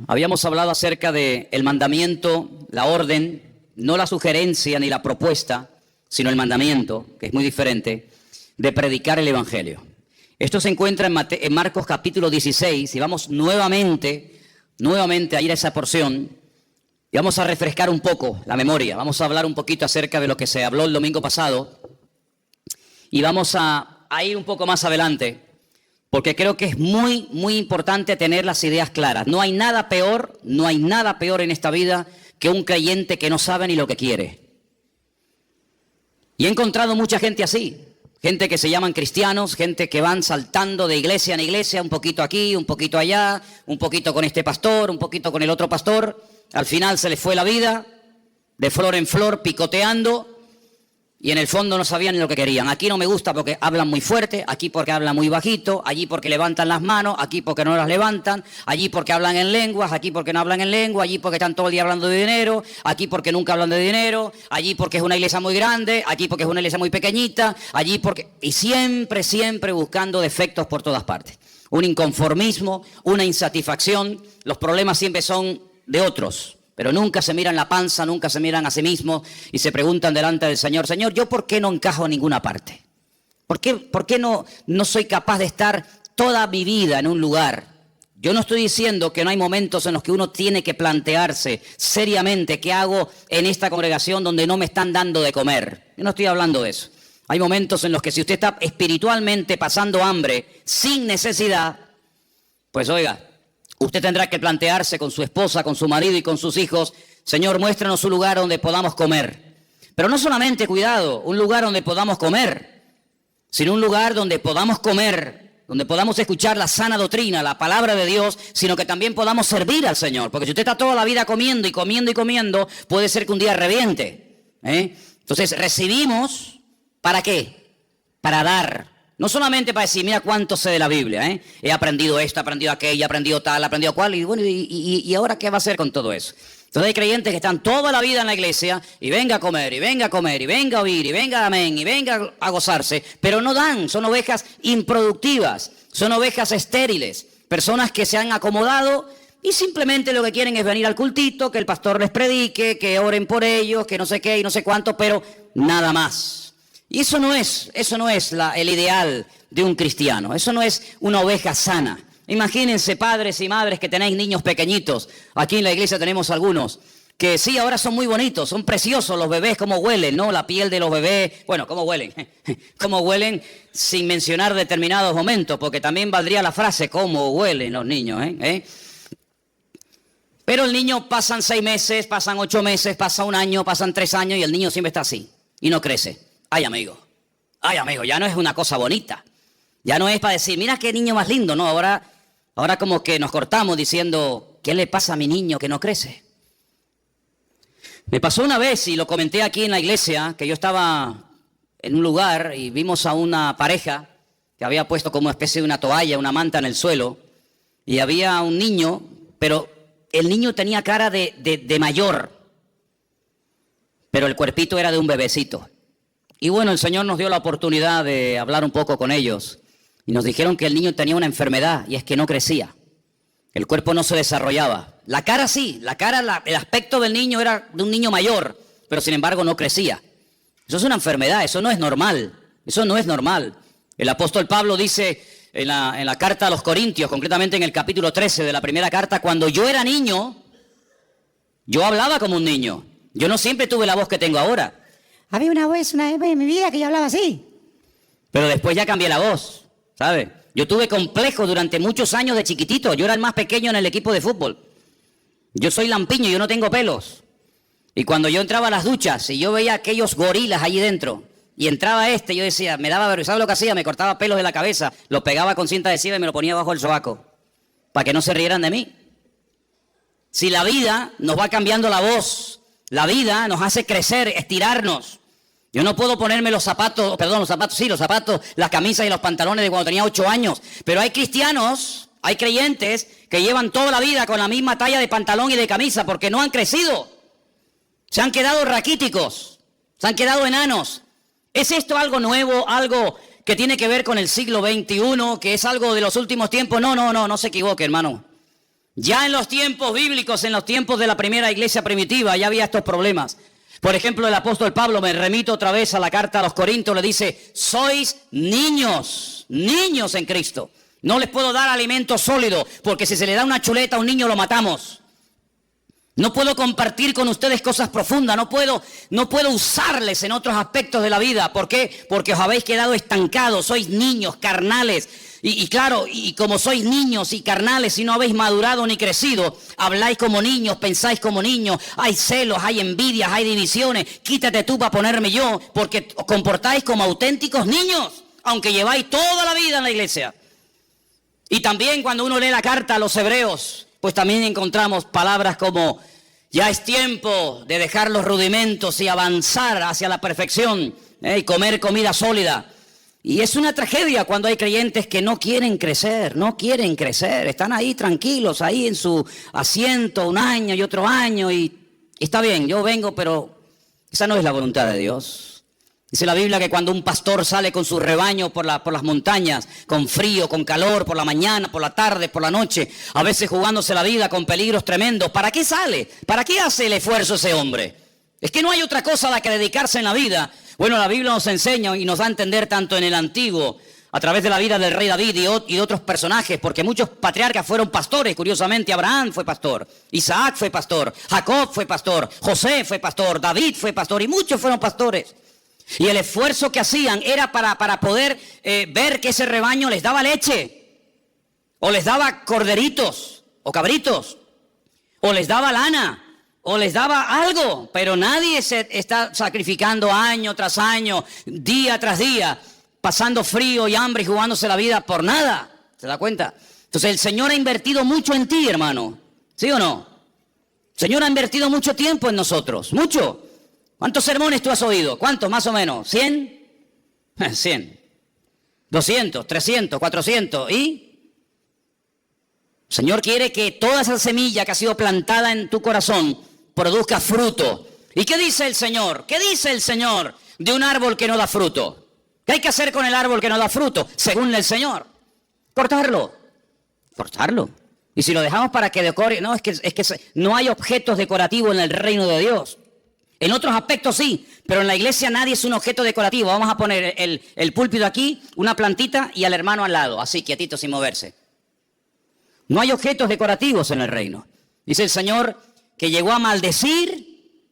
Habíamos hablado acerca de el mandamiento, la orden, no la sugerencia ni la propuesta, sino el mandamiento, que es muy diferente, de predicar el Evangelio. Esto se encuentra en Marcos capítulo 16 y vamos nuevamente a ir a esa porción y vamos a refrescar un poco la memoria. Vamos a hablar un poquito acerca de lo que se habló el domingo pasado y vamos a ir un poco más adelante, porque creo que es muy importante tener las ideas claras. No hay nada peor en esta vida que un creyente que no sabe ni lo que quiere. Y he encontrado mucha gente así, gente que se llaman cristianos, gente que van saltando de iglesia en iglesia, un poquito aquí, un poquito allá, un poquito con este pastor, un poquito con el otro pastor. Al final se les fue la vida, de flor en flor, picoteando, y en el fondo no sabían ni lo que querían. Aquí no me gusta porque hablan muy fuerte, aquí porque hablan muy bajito, allí porque levantan las manos, aquí porque no las levantan, allí porque hablan en lenguas, aquí porque no hablan en lengua, allí porque están todo el día hablando de dinero, aquí porque nunca hablan de dinero, allí porque es una iglesia muy grande, aquí porque es una iglesia muy pequeñita, allí porque... Y siempre buscando defectos por todas partes. Un inconformismo, una insatisfacción, los problemas siempre son de otros. Pero nunca se miran la panza, nunca se miran a sí mismos y se preguntan delante del Señor: Señor, ¿yo por qué no encajo en ninguna parte? ¿Por qué no soy capaz de estar toda mi vida en un lugar? Yo no estoy diciendo que no hay momentos en los que uno tiene que plantearse seriamente qué hago en esta congregación donde no me están dando de comer. Yo no estoy hablando de eso. Hay momentos en los que si usted está espiritualmente pasando hambre sin necesidad, pues oiga, usted tendrá que plantearse con su esposa, con su marido y con sus hijos: Señor, muéstranos un lugar donde podamos comer. Pero no solamente, cuidado, un lugar donde podamos comer, sino un lugar donde podamos comer, donde podamos escuchar la sana doctrina, la palabra de Dios, sino que también podamos servir al Señor. Porque si usted está toda la vida comiendo y comiendo, puede ser que un día reviente. Entonces, recibimos, ¿para qué? Para dar. No solamente para decir, mira cuánto sé de la Biblia, he aprendido esto, he aprendido aquello, he aprendido tal, he aprendido cual, y bueno, ¿y ahora qué va a hacer con todo eso? Entonces hay creyentes que están toda la vida en la iglesia, y venga a comer, y venga a oír, y venga amén, y venga a gozarse, pero no dan, son ovejas improductivas, son ovejas estériles, personas que se han acomodado y simplemente lo que quieren es venir al cultito, que el pastor les predique, que oren por ellos, que no sé qué y no sé cuánto, pero nada más. Y eso no es el ideal de un cristiano. Eso no es una oveja sana. Imagínense, padres y madres que tenéis niños pequeñitos. Aquí en la iglesia tenemos algunos que sí, ahora son muy bonitos, son preciosos los bebés, cómo huelen, ¿no? La piel de los bebés, bueno, cómo huelen. Cómo huelen sin mencionar determinados momentos, porque también valdría la frase cómo huelen los niños, Pero el niño pasan 6 meses, pasan 8 meses, pasa 1 año, pasan 3 años y el niño siempre está así y no crece. Ay, amigo, ya no es una cosa bonita. Ya no es para decir, mira qué niño más lindo, ¿no? Ahora como que nos cortamos diciendo, ¿qué le pasa a mi niño que no crece? Me pasó una vez, y lo comenté aquí en la iglesia, que yo estaba en un lugar y vimos a una pareja que había puesto como especie de una toalla, una manta en el suelo, y había un niño, pero el niño tenía cara de mayor, pero el cuerpito era de un bebecito. Y bueno, el Señor nos dio la oportunidad de hablar un poco con ellos y nos dijeron que el niño tenía una enfermedad y es que no crecía. El cuerpo no se desarrollaba. La cara sí, el aspecto del niño era de un niño mayor, pero sin embargo no crecía. Eso es una enfermedad, eso no es normal. Eso no es normal. El apóstol Pablo dice en la carta a los Corintios, concretamente en el capítulo 13 de la primera carta: cuando yo era niño, yo hablaba como un niño. Yo no siempre tuve la voz que tengo ahora. Había una vez en mi vida que yo hablaba así. Pero después ya cambié la voz, ¿sabes? Yo tuve complejo durante muchos años de chiquitito. Yo era el más pequeño en el equipo de fútbol. Yo soy lampiño, yo no tengo pelos. Y cuando yo entraba a las duchas y yo veía aquellos gorilas allí dentro, y entraba yo decía, me daba vergüenza. ¿Sabes lo que hacía? Me cortaba pelos de la cabeza, los pegaba con cinta adhesiva y me lo ponía bajo el sobaco, para que no se rieran de mí. Si la vida nos va cambiando la voz, la vida nos hace crecer, estirarnos. Yo no puedo ponerme los zapatos, las camisas y los pantalones de cuando tenía 8 años. Pero hay cristianos, hay creyentes que llevan toda la vida con la misma talla de pantalón y de camisa porque no han crecido. Se han quedado raquíticos, se han quedado enanos. ¿Es esto algo nuevo, algo que tiene que ver con el siglo XXI, que es algo de los últimos tiempos? No se equivoque, hermano. Ya en los tiempos bíblicos, en los tiempos de la primera iglesia primitiva, ya había estos problemas. Por ejemplo, el apóstol Pablo, me remito otra vez a la carta a los Corintios, le dice, sois niños en Cristo. No les puedo dar alimento sólido, porque si se le da una chuleta a un niño lo matamos. No puedo compartir con ustedes cosas profundas, no puedo usarles en otros aspectos de la vida. ¿Por qué? Porque os habéis quedado estancados, sois niños, carnales. Y claro, y como sois niños y carnales y no habéis madurado ni crecido, habláis como niños, pensáis como niños, hay celos, hay envidias, hay divisiones. Quítate tú para ponerme yo, porque os comportáis como auténticos niños, aunque lleváis toda la vida en la iglesia. Y también cuando uno lee la carta a los hebreos, pues también encontramos palabras como, ya es tiempo de dejar los rudimentos y avanzar hacia la perfección, y comer comida sólida. Y es una tragedia cuando hay creyentes que no quieren crecer, están ahí tranquilos, ahí en su asiento un año y otro año, y está bien, yo vengo, pero esa no es la voluntad de Dios. Dice la Biblia que cuando un pastor sale con su rebaño por las montañas, con frío, con calor, por la mañana, por la tarde, por la noche, a veces jugándose la vida con peligros tremendos, ¿para qué sale? ¿Para qué hace el esfuerzo ese hombre? Es que no hay otra cosa a la que dedicarse en la vida. Bueno, la Biblia nos enseña y nos da a entender tanto en el Antiguo, a través de la vida del rey David y de otros personajes, porque muchos patriarcas fueron pastores. Curiosamente, Abraham fue pastor, Isaac fue pastor, Jacob fue pastor, José fue pastor, David fue pastor y muchos fueron pastores. Y el esfuerzo que hacían era para poder ver que ese rebaño les daba leche, o les daba corderitos, o cabritos, o les daba lana, o les daba algo. Pero nadie se está sacrificando año tras año, día tras día, pasando frío y hambre y jugándose la vida por nada. ¿Se da cuenta? Entonces el Señor ha invertido mucho en ti, hermano. ¿Sí o no? El Señor ha invertido mucho tiempo en nosotros, mucho. ¿Cuántos sermones tú has oído? ¿Cuántos más o menos? ¿100? 100. 200, 300, 400. ¿Y? El Señor quiere que toda esa semilla que ha sido plantada en tu corazón produzca fruto. ¿Y qué dice el Señor? ¿Qué dice el Señor de un árbol que no da fruto? ¿Qué hay que hacer con el árbol que no da fruto? Según el Señor. Cortarlo. Y si lo dejamos para que decore... No, es que no hay objetos decorativos en el reino de Dios. En otros aspectos sí, pero en la iglesia nadie es un objeto decorativo. Vamos a poner el púlpito aquí, una plantita y al hermano al lado, así quietito sin moverse. No hay objetos decorativos en el reino. Dice el Señor que llegó a maldecir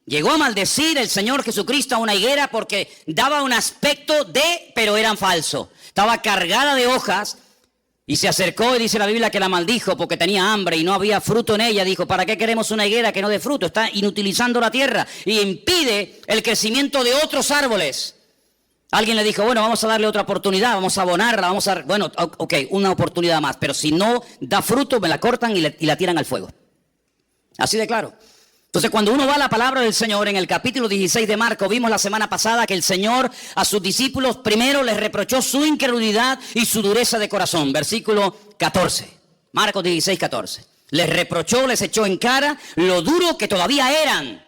el Señor Jesucristo a una higuera porque daba un aspecto pero eran falsos. Estaba cargada de hojas. Y se acercó y dice la Biblia que la maldijo porque tenía hambre y no había fruto en ella. Dijo, ¿para qué queremos una higuera que no dé fruto? Está inutilizando la tierra y impide el crecimiento de otros árboles. Alguien le dijo, bueno, vamos a darle otra oportunidad, vamos a abonarla, bueno, ok, una oportunidad más. Pero si no da fruto, me la cortan y la tiran al fuego. Así de claro. Entonces, cuando uno va a la palabra del Señor, en el capítulo 16 de Marcos, vimos la semana pasada que el Señor a sus discípulos primero les reprochó su incredulidad y su dureza de corazón. Versículo 14, Marcos 16, 14. Les reprochó, les echó en cara lo duro que todavía eran,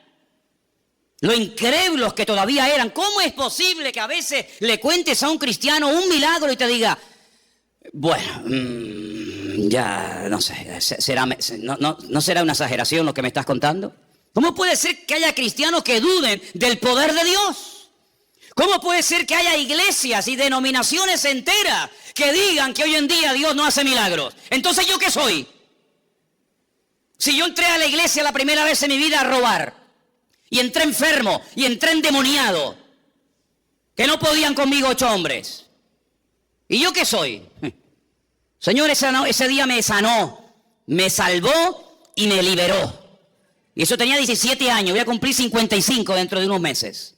lo incrédulos que todavía eran. ¿Cómo es posible que a veces le cuentes a un cristiano un milagro y te diga, bueno, ya no sé, ¿no será una exageración lo que me estás contando? ¿Cómo puede ser que haya cristianos que duden del poder de Dios? ¿Cómo puede ser que haya iglesias y denominaciones enteras que digan que hoy en día Dios no hace milagros? Entonces, ¿yo qué soy? Si yo entré a la iglesia la primera vez en mi vida a robar, y entré enfermo, y entré endemoniado, que no podían conmigo 8 hombres. ¿Y yo qué soy? Señor, ese día me sanó, me salvó y me liberó. Y eso tenía 17 años, voy a cumplir 55 dentro de unos meses.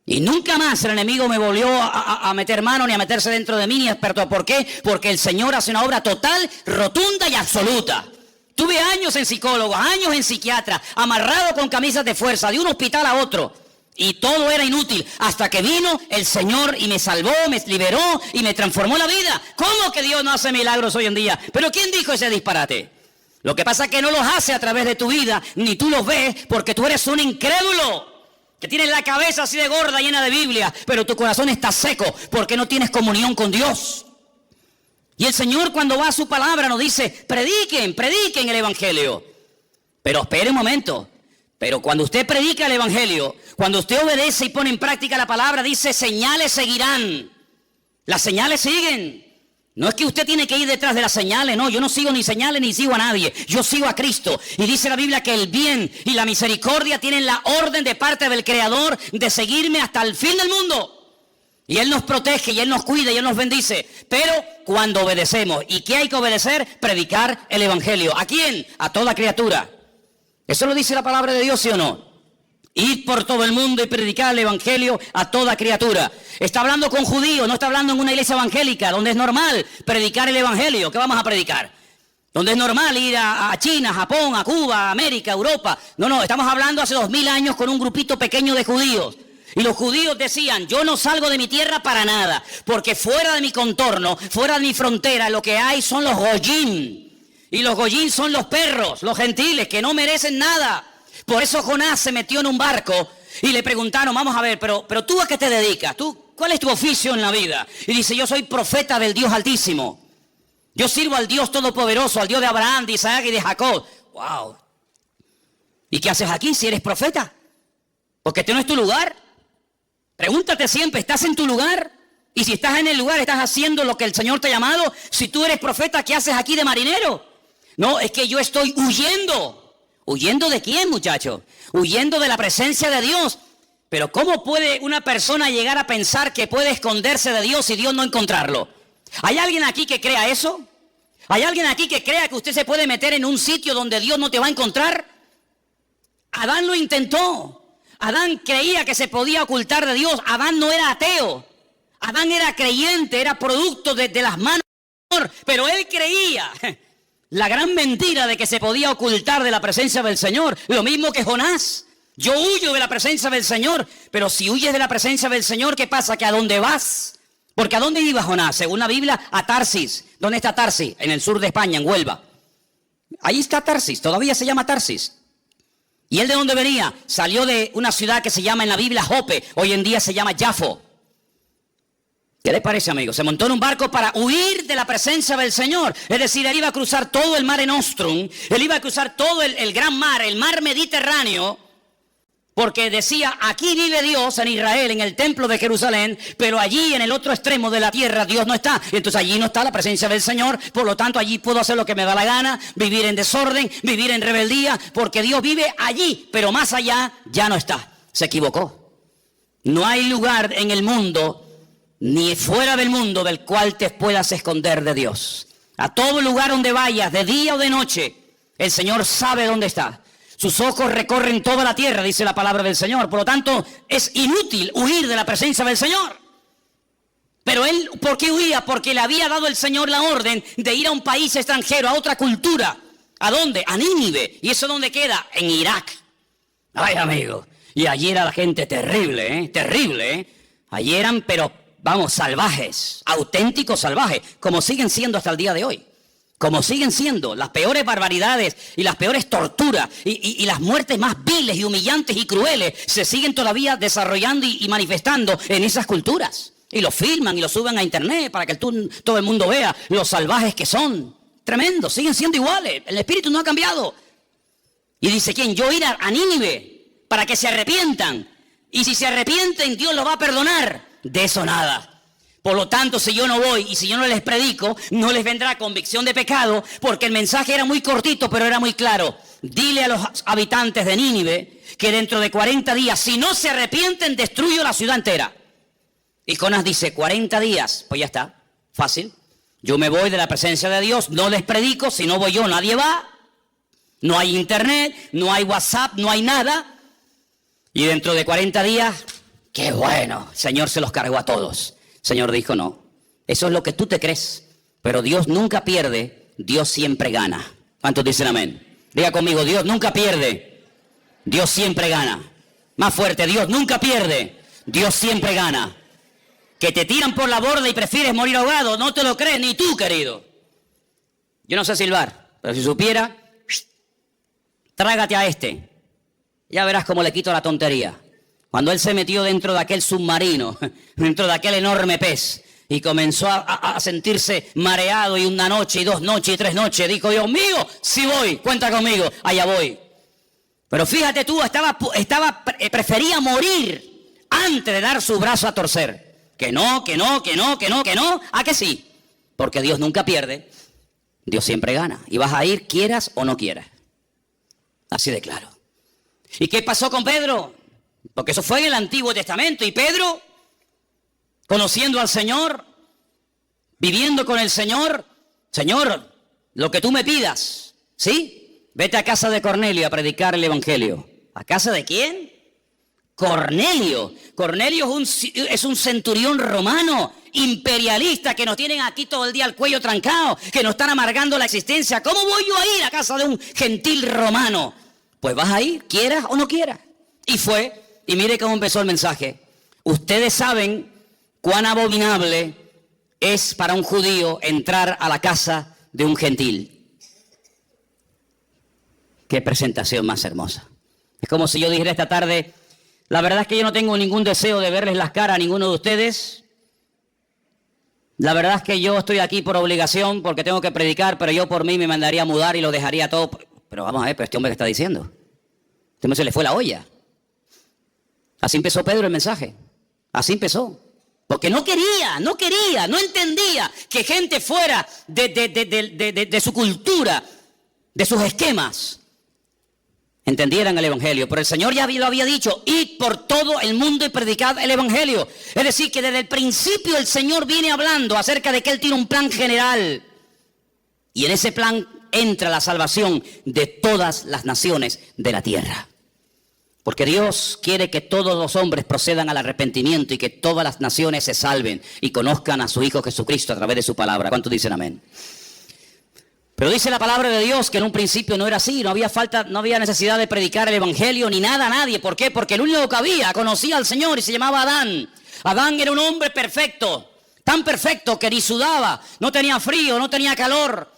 Y nunca más el enemigo me volvió a meter mano ni a meterse dentro de mí ni experto. ¿Por qué? Porque el Señor hace una obra total, rotunda y absoluta. Tuve años en psicólogo, años en psiquiatra, amarrado con camisas de fuerza de un hospital a otro. Y todo era inútil hasta que vino el Señor y me salvó, me liberó y me transformó la vida. ¿Cómo que Dios no hace milagros hoy en día? ¿Pero quién dijo ese disparate? Lo que pasa es que no los hace a través de tu vida, ni tú los ves, porque tú eres un incrédulo, que tienes la cabeza así de gorda, llena de Biblia, pero tu corazón está seco, porque no tienes comunión con Dios. Y el Señor cuando va a su palabra nos dice, prediquen el Evangelio. Pero espere un momento. Pero cuando usted predica el Evangelio, cuando usted obedece y pone en práctica la palabra, dice, señales seguirán. Las señales siguen. No es que usted tiene que ir detrás de las señales, no, yo no sigo ni señales ni sigo a nadie, yo sigo a Cristo. Y dice la Biblia que el bien y la misericordia tienen la orden de parte del Creador de seguirme hasta el fin del mundo. Y Él nos protege, y Él nos cuida, y Él nos bendice. Pero cuando obedecemos, ¿y qué hay que obedecer? Predicar el Evangelio. ¿A quién? A toda criatura. ¿Eso lo dice la palabra de Dios, sí o no? Ir por todo el mundo y predicar el Evangelio a toda criatura. Está hablando con judíos, no está hablando en una iglesia evangélica, donde es normal predicar el Evangelio. ¿Qué vamos a predicar? Donde es normal ir a China, a Japón, a Cuba, a América, a Europa. No, estamos hablando hace 2000 años con un grupito pequeño de judíos. Y los judíos decían, yo no salgo de mi tierra para nada, porque fuera de mi contorno, fuera de mi frontera, lo que hay son los goyim. Y los goyim son los perros, los gentiles, que no merecen nada. Por eso Jonás se metió en un barco y le preguntaron, vamos a ver, pero tú ¿a qué te dedicas? ¿Cuál es tu oficio en la vida? Y dice, yo soy profeta del Dios Altísimo. Yo sirvo al Dios Todopoderoso, al Dios de Abraham, de Isaac y de Jacob. ¡Wow! ¿Y qué haces aquí si eres profeta? Porque este no es tu lugar. Pregúntate siempre, ¿estás en tu lugar? Y si estás en el lugar, ¿estás haciendo lo que el Señor te ha llamado? Si tú eres profeta, ¿qué haces aquí de marinero? No, es que yo estoy huyendo. ¿Huyendo de quién, muchacho? Huyendo de la presencia de Dios. Pero ¿cómo puede una persona llegar a pensar que puede esconderse de Dios y Dios no encontrarlo? ¿Hay alguien aquí que crea eso? ¿Hay alguien aquí que crea que usted se puede meter en un sitio donde Dios no te va a encontrar? Adán lo intentó. Adán creía que se podía ocultar de Dios. Adán no era ateo. Adán era creyente, era producto de las manos del Señor. Pero él creía la gran mentira de que se podía ocultar de la presencia del Señor. Lo mismo que Jonás. Yo huyo de la presencia del Señor. Pero si huyes de la presencia del Señor, ¿qué pasa? ¿Que a dónde vas? Porque ¿a dónde iba Jonás? Según la Biblia, a Tarsis. ¿Dónde está Tarsis? En el sur de España, en Huelva. Ahí está Tarsis, todavía se llama Tarsis. ¿Y él de dónde venía? Salió de una ciudad que se llama en la Biblia Jope. Hoy en día se llama Jafo. ¿Qué le parece, amigo? Se montó en un barco para huir de la presencia del Señor. Es decir, él iba a cruzar todo el Mare Nostrum. Él iba a cruzar todo el gran mar, el mar Mediterráneo. Porque decía, aquí vive Dios en Israel, en el templo de Jerusalén, pero allí en el otro extremo de la tierra Dios no está. Y entonces allí no está la presencia del Señor, por lo tanto allí puedo hacer lo que me da la gana, vivir en desorden, vivir en rebeldía, porque Dios vive allí, pero más allá ya no está. Se equivocó. No hay lugar en el mundo, ni fuera del mundo, del cual te puedas esconder de Dios. A todo lugar donde vayas, de día o de noche, el Señor sabe dónde está. Sus ojos recorren toda la tierra, dice la palabra del Señor. Por lo tanto, es inútil huir de la presencia del Señor. Pero él, ¿por qué huía? Porque le había dado el Señor la orden de ir a un país extranjero, a otra cultura. ¿A dónde? A Nínive. ¿Y eso dónde queda? En Irak. Ay, amigo. Y allí era la gente terrible, terrible, Allí eran, pero, vamos, salvajes, auténticos salvajes, como siguen siendo hasta el día de hoy. Como siguen siendo las peores barbaridades y las peores torturas y las muertes más viles y humillantes y crueles se siguen todavía desarrollando y manifestando en esas culturas. Y lo filman y lo suben a internet para que todo el mundo vea los salvajes que son. Tremendo, siguen siendo iguales. El espíritu no ha cambiado. Y dice, ¿quién? Yo ir a Nínive para que se arrepientan. Y si se arrepienten, Dios los va a perdonar. De eso nada. Por lo tanto, si yo no voy y si yo no les predico, no les vendrá convicción de pecado, porque el mensaje era muy cortito, pero era muy claro. Dile a los habitantes de Nínive que dentro de 40 días, si no se arrepienten, destruyo la ciudad entera. Y Jonás dice, 40 días, pues ya está, fácil. Yo me voy de la presencia de Dios, no les predico, si no voy yo, nadie va. No hay internet, no hay WhatsApp, no hay nada. Y dentro de 40 días, qué bueno, el Señor se los cargó a todos. El Señor dijo, no, eso es lo que tú te crees, pero Dios nunca pierde, Dios siempre gana. ¿Cuántos dicen amén? Diga conmigo, Dios nunca pierde, Dios siempre gana. Más fuerte, Dios nunca pierde, Dios siempre gana. Que te tiran por la borda y prefieres morir ahogado, no te lo crees ni tú, querido. Yo no sé silbar, pero si supiera, trágate a este. Ya verás cómo le quito la tontería. Cuando él se metió dentro de aquel submarino, dentro de aquel enorme pez, Y comenzó a sentirse mareado, y una noche, y 2 noches, y 3 noches. Dijo, Dios mío, sí voy, cuenta conmigo, allá voy. Pero fíjate tú, prefería morir antes de dar su brazo a torcer. Que no, ¿a que sí? Porque Dios nunca pierde, Dios siempre gana. Y vas a ir, quieras o no quieras. Así de claro. ¿Y qué pasó con Pedro? Porque eso fue en el Antiguo Testamento. Y Pedro, conociendo al Señor, viviendo con el Señor, Señor, lo que tú me pidas, ¿sí? Vete a casa de Cornelio a predicar el Evangelio. ¿A casa de quién? Cornelio. Cornelio es un centurión romano, imperialista, que nos tienen aquí todo el día el cuello trancado, que nos están amargando la existencia. ¿Cómo voy yo a ir a casa de un gentil romano? Pues vas a ir, quieras o no quieras. Y fue, y mire cómo empezó el mensaje. Ustedes saben cuán abominable es para un judío entrar a la casa de un gentil. Qué presentación más hermosa. Es como si yo dijera esta tarde, la verdad es que yo no tengo ningún deseo de verles las caras a ninguno de ustedes. La verdad es que yo estoy aquí por obligación, porque tengo que predicar, pero yo por mí me mandaría a mudar y lo dejaría todo. Pero vamos a ver, pero este hombre que está diciendo. Este hombre se le fue la olla. Así empezó Pedro el mensaje. Así empezó. Porque no entendía que gente fuera de su cultura, de sus esquemas, entendieran el Evangelio. Pero el Señor ya lo había dicho, id por todo el mundo y predicad el Evangelio. Es decir, que desde el principio el Señor viene hablando acerca de que Él tiene un plan general. Y en ese plan entra la salvación de todas las naciones de la tierra. Porque Dios quiere que todos los hombres procedan al arrepentimiento y que todas las naciones se salven y conozcan a su Hijo Jesucristo a través de su palabra. ¿Cuántos dicen amén? Pero dice la palabra de Dios que en un principio no era así, no había necesidad de predicar el Evangelio ni nada a nadie. ¿Por qué? Porque el único que conocía al Señor y se llamaba Adán. Adán era un hombre perfecto, tan perfecto que ni sudaba, no tenía frío, no tenía calor.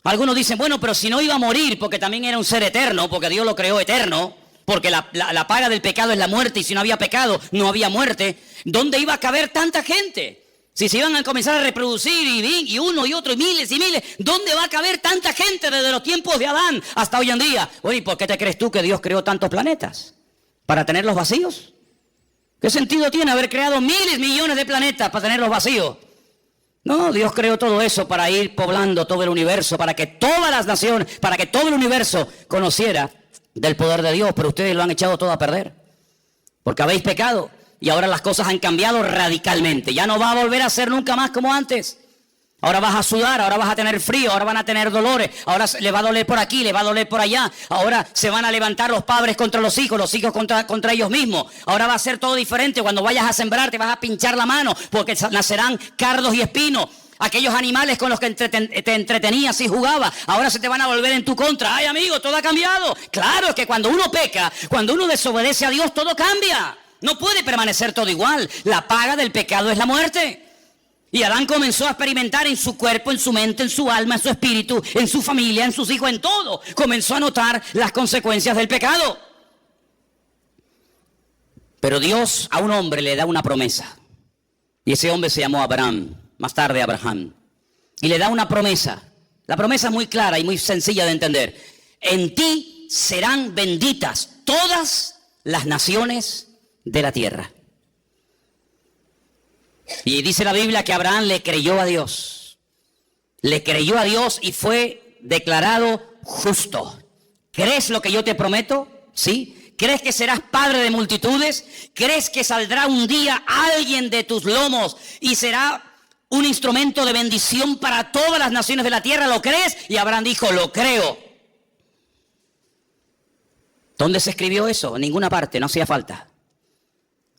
Algunos dicen, bueno, pero si no iba a morir, porque también era un ser eterno, porque Dios lo creó eterno, porque la paga del pecado es la muerte, y si no había pecado, no había muerte. ¿Dónde iba a caber tanta gente? Si se iban a comenzar a reproducir y uno y otro y miles, ¿dónde va a caber tanta gente desde los tiempos de Adán hasta hoy en día? Oye, ¿por qué te crees tú que Dios creó tantos planetas? ¿Para tenerlos vacíos? ¿Qué sentido tiene haber creado miles, millones de planetas para tenerlos vacíos? No, Dios creó todo eso para ir poblando todo el universo, para que todas las naciones, para que todo el universo conociera del poder de Dios. Pero ustedes lo han echado todo a perder, porque habéis pecado. Y ahora las cosas han cambiado radicalmente. Ya no va a volver a ser nunca más como antes. Ahora vas a sudar, ahora vas a tener frío, ahora van a tener dolores, ahora le va a doler por aquí, le va a doler por allá. Ahora se van a levantar los padres contra los hijos contra ellos mismos. Ahora va a ser todo diferente. Cuando vayas a sembrar te vas a pinchar la mano, porque nacerán cardos y espinos. Aquellos animales con los que te entretenías y jugabas, ahora se te van a volver en tu contra. Ay, amigo, todo ha cambiado. Claro, es que cuando uno peca, cuando uno desobedece a Dios, todo cambia. No puede permanecer todo igual. La paga del pecado es la muerte. Y Adán comenzó a experimentar en su cuerpo, en su mente, en su alma, en su espíritu, en su familia, en sus hijos, en todo. Comenzó a notar las consecuencias del pecado. Pero Dios a un hombre le da una promesa. Y ese hombre se llamó Abraham, más tarde Abraham. Y le da una promesa. La promesa es muy clara y muy sencilla de entender. En ti serán benditas todas las naciones de la tierra. Y dice la Biblia que Abraham le creyó a Dios. Le creyó a Dios y fue declarado justo. ¿Crees lo que yo te prometo? ¿Sí? ¿Crees que serás padre de multitudes? ¿Crees que saldrá un día alguien de tus lomos y será un instrumento de bendición para todas las naciones de la tierra? ¿Lo crees? Y Abraham dijo, lo creo. ¿Dónde se escribió eso? En ninguna parte, no hacía falta.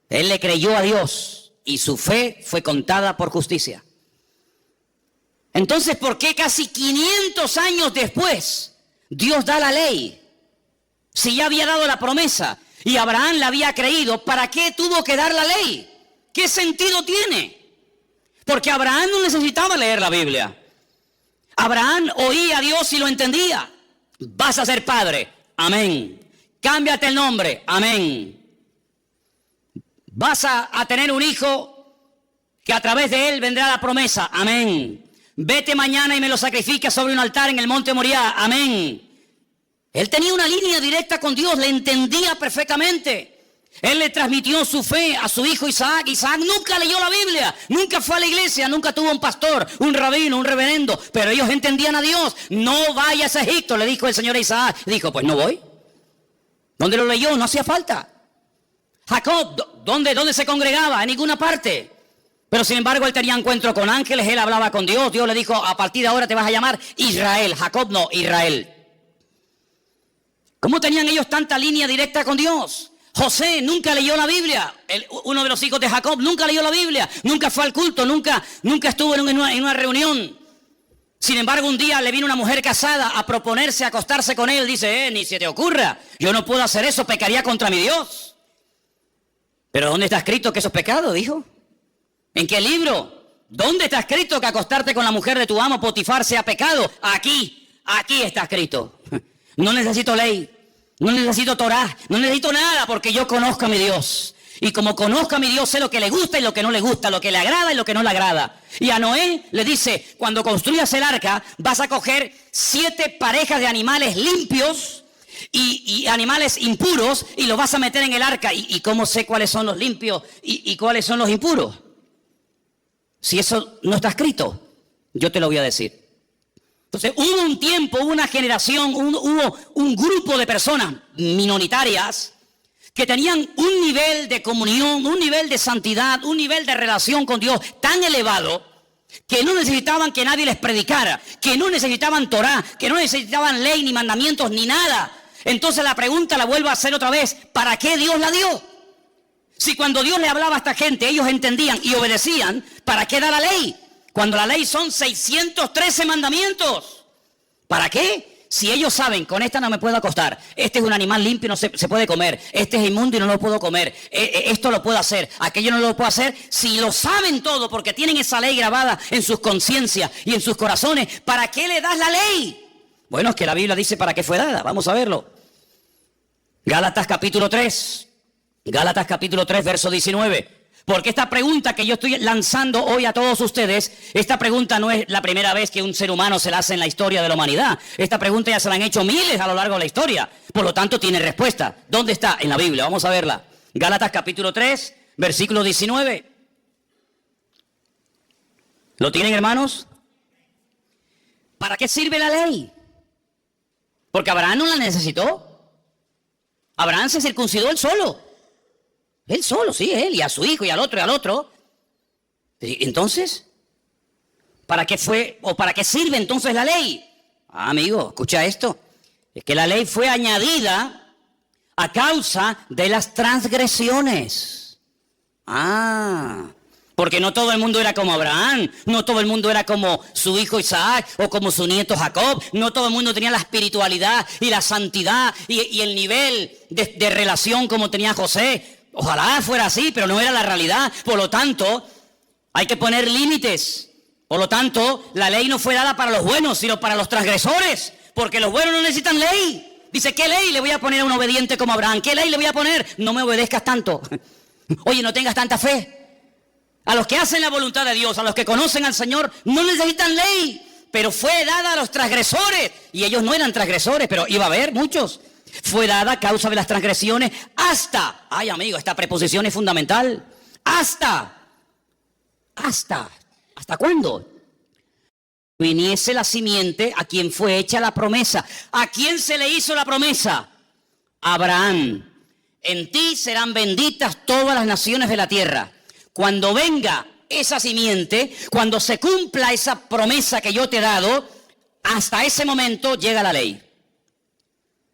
Él le creyó a Dios y su fe fue contada por justicia. Entonces, ¿por qué casi 500 años después Dios da la ley? Si ya había dado la promesa y Abraham la había creído, ¿para qué tuvo que dar la ley? ¿Qué sentido tiene? Porque Abraham no necesitaba leer la Biblia. Abraham oía a Dios y lo entendía. Vas a ser padre, amén. Cámbiate el nombre, amén. Vas a tener un hijo que a través de él vendrá la promesa. Amén. Vete mañana y me lo sacrifica sobre un altar en el monte Moriah. Amén. Él tenía una línea directa con Dios, le entendía perfectamente. Él le transmitió su fe a su hijo Isaac. Isaac nunca leyó la Biblia, nunca fue a la iglesia, nunca tuvo un pastor, un rabino, un reverendo, pero ellos entendían a Dios. No vayas a Egipto, le dijo el Señor a Isaac. Dijo, pues no voy. ¿Dónde lo leyó? No hacía falta. Jacob, ¿dónde se congregaba? En ninguna parte. Pero sin embargo él tenía encuentro con ángeles, él hablaba con Dios. Dios le dijo, a partir de ahora te vas a llamar Israel. Jacob no, Israel. ¿Cómo tenían ellos tanta línea directa con Dios? José nunca leyó la Biblia. Uno de los hijos de Jacob nunca leyó la Biblia. Nunca fue al culto, nunca estuvo en una reunión. Sin embargo, un día le vino una mujer casada a proponerse acostarse con él. Dice, ni se te ocurra, yo no puedo hacer eso, pecaría contra mi Dios. ¿Pero dónde está escrito que eso es pecado? Dijo. ¿En qué libro? ¿Dónde está escrito que acostarte con la mujer de tu amo Potifar sea pecado? Aquí está escrito. No necesito ley, no necesito Torah, no necesito nada porque yo conozco a mi Dios. Y como conozco a mi Dios, sé lo que le gusta y lo que no le gusta, lo que le agrada y lo que no le agrada. Y a Noé le dice, cuando construyas el arca, vas a coger 7 parejas de animales limpios y animales impuros y los vas a meter en el arca. ¿Y cómo sé cuáles son los limpios y cuáles son los impuros? Si eso no está escrito, yo te lo voy a decir. Entonces hubo un tiempo, hubo una generación, hubo un grupo de personas minoritarias que tenían un nivel de comunión, un nivel de santidad, un nivel de relación con Dios tan elevado que no necesitaban que nadie les predicara, que no necesitaban Torah, que no necesitaban ley, ni mandamientos, ni nada. Entonces la pregunta la vuelvo a hacer otra vez, ¿para qué Dios la dio? Si cuando Dios le hablaba a esta gente, ellos entendían y obedecían, ¿para qué da la ley? Cuando la ley son 613 mandamientos. ¿Para qué? Si ellos saben, con esta no me puedo acostar, este es un animal limpio y no se puede comer, este es inmundo y no lo puedo comer, esto lo puedo hacer, aquello no lo puedo hacer. Si lo saben todo porque tienen esa ley grabada en sus conciencias y en sus corazones, ¿para qué le das la ley? Bueno, es que la Biblia dice para qué fue dada, vamos a verlo. Gálatas capítulo 3, verso 19. Porque esta pregunta que yo estoy lanzando hoy a todos ustedes, esta pregunta no es la primera vez que un ser humano se la hace en la historia de la humanidad. Esta pregunta ya se la han hecho miles a lo largo de la historia. Por lo tanto, tiene respuesta. ¿Dónde está? En la Biblia. Vamos a verla. Gálatas capítulo 3, versículo 19. ¿Lo tienen, hermanos? ¿Para qué sirve la ley? Porque Abraham no la necesitó. Abraham se circuncidó él solo. Él solo, sí, él, y a su hijo, y al otro, y al otro. Entonces, ¿para qué fue, o para qué sirve entonces la ley? Amigo, escucha esto. Es que la ley fue añadida a causa de las transgresiones. Porque no todo el mundo era como Abraham, no todo el mundo era como su hijo Isaac o como su nieto Jacob, no todo el mundo tenía la espiritualidad y la santidad y el nivel de relación como tenía José. Ojalá fuera así, pero no era la realidad. Por lo tanto, hay que poner límites. Por lo tanto, la ley no fue dada para los buenos, sino para los transgresores. Porque los buenos no necesitan ley. Dice, ¿qué ley le voy a poner a un obediente como Abraham? ¿Qué ley le voy a poner? No me obedezcas tanto. Oye, no tengas tanta fe. A los que hacen la voluntad de Dios, a los que conocen al Señor, no necesitan ley. Pero fue dada a los transgresores. Y ellos no eran transgresores, pero iba a haber muchos. Fue dada a causa de las transgresiones hasta, ay amigo, esta preposición es fundamental, ¿hasta cuándo? Viniese la simiente a quien fue hecha la promesa. ¿A quién se le hizo la promesa? Abraham. En ti serán benditas todas las naciones de la tierra. Cuando venga esa simiente, cuando se cumpla esa promesa que yo te he dado, hasta ese momento llega la ley.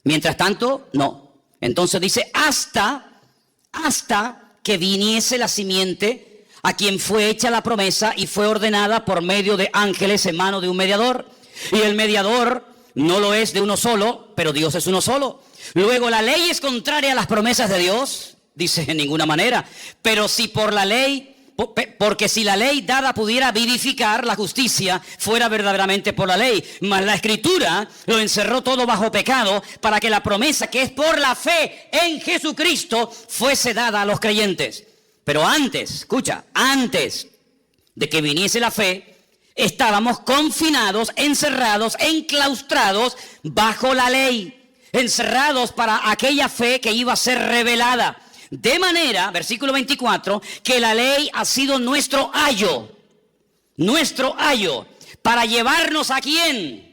Mientras tanto, no. Entonces dice, hasta que viniese la simiente a quien fue hecha la promesa y fue ordenada por medio de ángeles en mano de un mediador. Y el mediador no lo es de uno solo, pero Dios es uno solo. Luego, ¿la ley es contraria a las promesas de Dios? Dice, en ninguna manera. Pero si por la ley... Porque si la ley dada pudiera vivificar, la justicia fuera verdaderamente por la ley. Mas la Escritura lo encerró todo bajo pecado para que la promesa que es por la fe en Jesucristo fuese dada a los creyentes. Pero antes, escucha, antes de que viniese la fe, estábamos confinados, encerrados, enclaustrados bajo la ley, encerrados para aquella fe que iba a ser revelada. De manera, versículo 24, que la ley ha sido nuestro ayo, ¿para llevarnos a quién?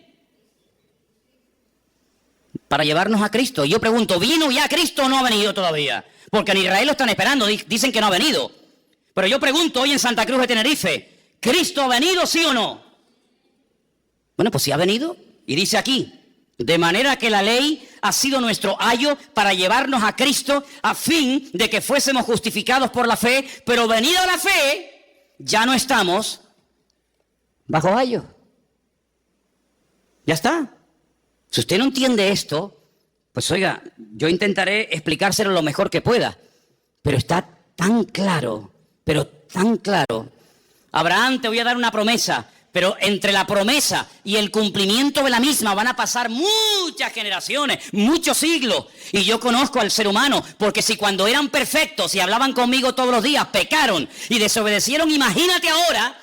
Para llevarnos a Cristo. Yo pregunto, ¿vino ya Cristo o no ha venido todavía? Porque en Israel lo están esperando, dicen que no ha venido. Pero yo pregunto hoy en Santa Cruz de Tenerife, ¿Cristo ha venido, sí o no? Bueno, pues sí ha venido. Y dice aquí, de manera que la ley ha sido nuestro ayo para llevarnos a Cristo a fin de que fuésemos justificados por la fe, pero venida la fe, ya no estamos bajo ayo. Ya está. Si usted no entiende esto, pues oiga, yo intentaré explicárselo lo mejor que pueda, pero está tan claro, pero tan claro. Abraham, te voy a dar una promesa, pero entre la promesa y el cumplimiento de la misma van a pasar muchas generaciones, muchos siglos. Y yo conozco al ser humano, porque si cuando eran perfectos y hablaban conmigo todos los días, pecaron y desobedecieron, imagínate ahora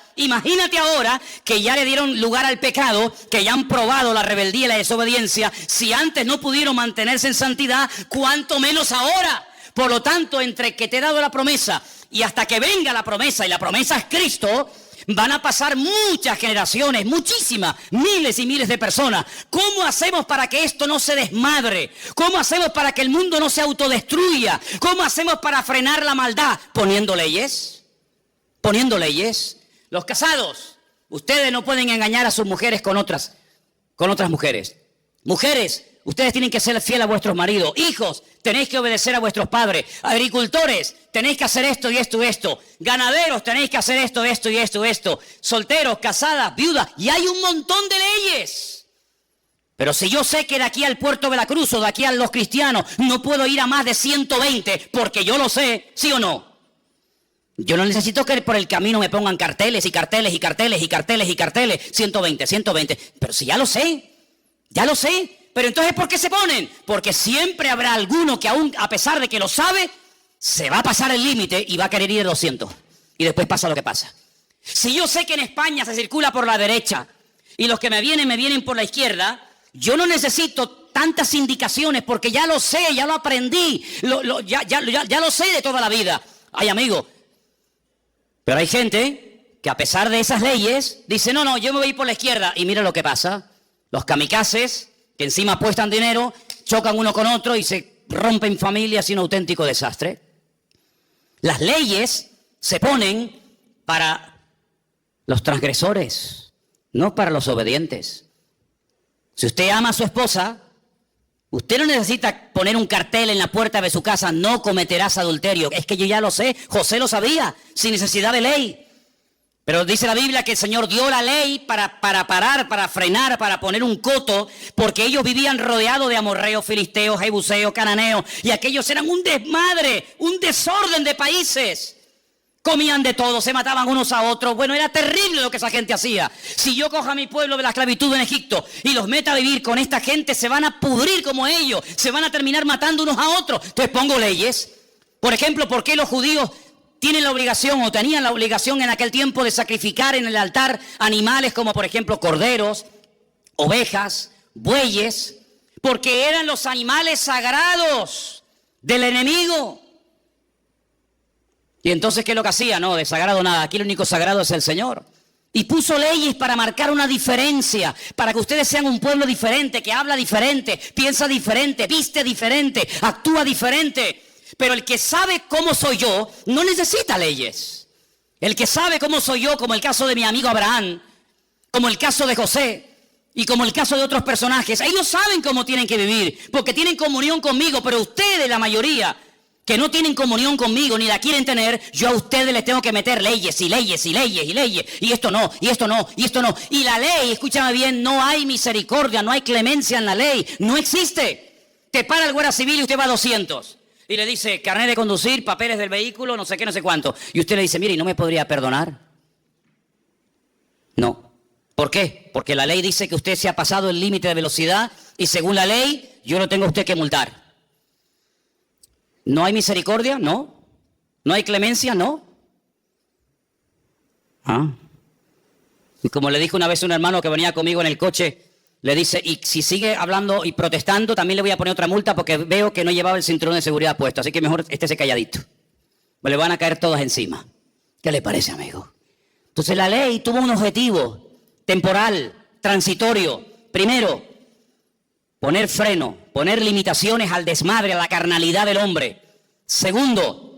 que ya le dieron lugar al pecado, que ya han probado la rebeldía y la desobediencia. Si antes no pudieron mantenerse en santidad, ¿cuánto menos ahora? Por lo tanto, entre que te he dado la promesa y hasta que venga la promesa, y la promesa es Cristo, van a pasar muchas generaciones, muchísimas, miles y miles de personas. ¿Cómo hacemos para que esto no se desmadre? ¿Cómo hacemos para que el mundo no se autodestruya? ¿Cómo hacemos para frenar la maldad? Poniendo leyes. Los casados, ustedes no pueden engañar a sus mujeres con otras mujeres. Mujeres, ustedes tienen que ser fieles a vuestros maridos. Hijos, tenéis que obedecer a vuestros padres. Agricultores, tenéis que hacer esto y esto y esto. Ganaderos, tenéis que hacer esto, esto y esto y esto. Solteros, casadas, viudas, y hay un montón de leyes. Pero si yo sé que de aquí al Puerto de la Cruz o de aquí a los cristianos no puedo ir a más de 120, porque yo lo sé, ¿sí o no? Yo no necesito que por el camino me pongan carteles y carteles y carteles y carteles y carteles. 120, 120. Pero si ya lo sé. Pero entonces, ¿por qué se ponen? Porque siempre habrá alguno que aún, a pesar de que lo sabe, se va a pasar el límite y va a querer ir de 200. Y después pasa lo que pasa. Si yo sé que en España se circula por la derecha y los que me vienen por la izquierda, yo no necesito tantas indicaciones porque ya lo sé, ya lo aprendí. Ya lo sé de toda la vida. Ay, amigo. Pero hay gente que a pesar de esas leyes dice, no, yo me voy por la izquierda. Y mira lo que pasa. Los kamikazes, que encima apuestan dinero, chocan uno con otro y se rompen familias y un auténtico desastre. Las leyes se ponen para los transgresores, no para los obedientes. Si usted ama a su esposa, usted no necesita poner un cartel en la puerta de su casa, no cometerás adulterio. Es que yo ya lo sé, José lo sabía, sin necesidad de ley. Pero dice la Biblia que el Señor dio la ley para parar, para frenar, para poner un coto, porque ellos vivían rodeados de amorreos, filisteos, jebuseos, cananeos, y aquellos eran un desmadre, un desorden de países. Comían de todo, se mataban unos a otros. Bueno, era terrible lo que esa gente hacía. Si yo cojo a mi pueblo de la esclavitud en Egipto y los meto a vivir con esta gente, se van a pudrir como ellos, se van a terminar matando unos a otros. Entonces pongo leyes. Por ejemplo, ¿por qué los judíos tienen la obligación o tenían la obligación en aquel tiempo de sacrificar en el altar animales como por ejemplo corderos, ovejas, bueyes? Porque eran los animales sagrados del enemigo. Y entonces, ¿qué es lo que hacía? No, de sagrado nada. Aquí el único sagrado es el Señor. Y puso leyes para marcar una diferencia, para que ustedes sean un pueblo diferente, que habla diferente, piensa diferente, viste diferente, actúa diferente. Pero el que sabe cómo soy yo, no necesita leyes. El que sabe cómo soy yo, como el caso de mi amigo Abraham, como el caso de José, y como el caso de otros personajes, ellos saben cómo tienen que vivir, porque tienen comunión conmigo, pero ustedes, la mayoría, que no tienen comunión conmigo ni la quieren tener, yo a ustedes les tengo que meter leyes y leyes y leyes y leyes, y esto no, y esto no, y esto no. Y la ley, escúchame bien, no hay misericordia, no hay clemencia en la ley, no existe. Te para el guardia civil y usted va a 200 y le dice carnet de conducir, papeles del vehículo, no sé qué, no sé cuánto, y usted le dice, mire, ¿y no me podría perdonar? No. ¿Por qué? Porque la ley dice que usted se ha pasado el límite de velocidad y según la ley yo lo tengo a usted que multar. ¿No hay misericordia? No. ¿No hay clemencia? No. ¿Ah? Y como le dijo una vez un hermano que venía conmigo en el coche, le dice, y si sigue hablando y protestando, también le voy a poner otra multa porque veo que no llevaba el cinturón de seguridad puesto, así que mejor estése calladito. Le van a caer todas encima. ¿Qué le parece, amigo? Entonces la ley tuvo un objetivo temporal, transitorio. Primero, poner freno, poner limitaciones al desmadre, a la carnalidad del hombre. Segundo,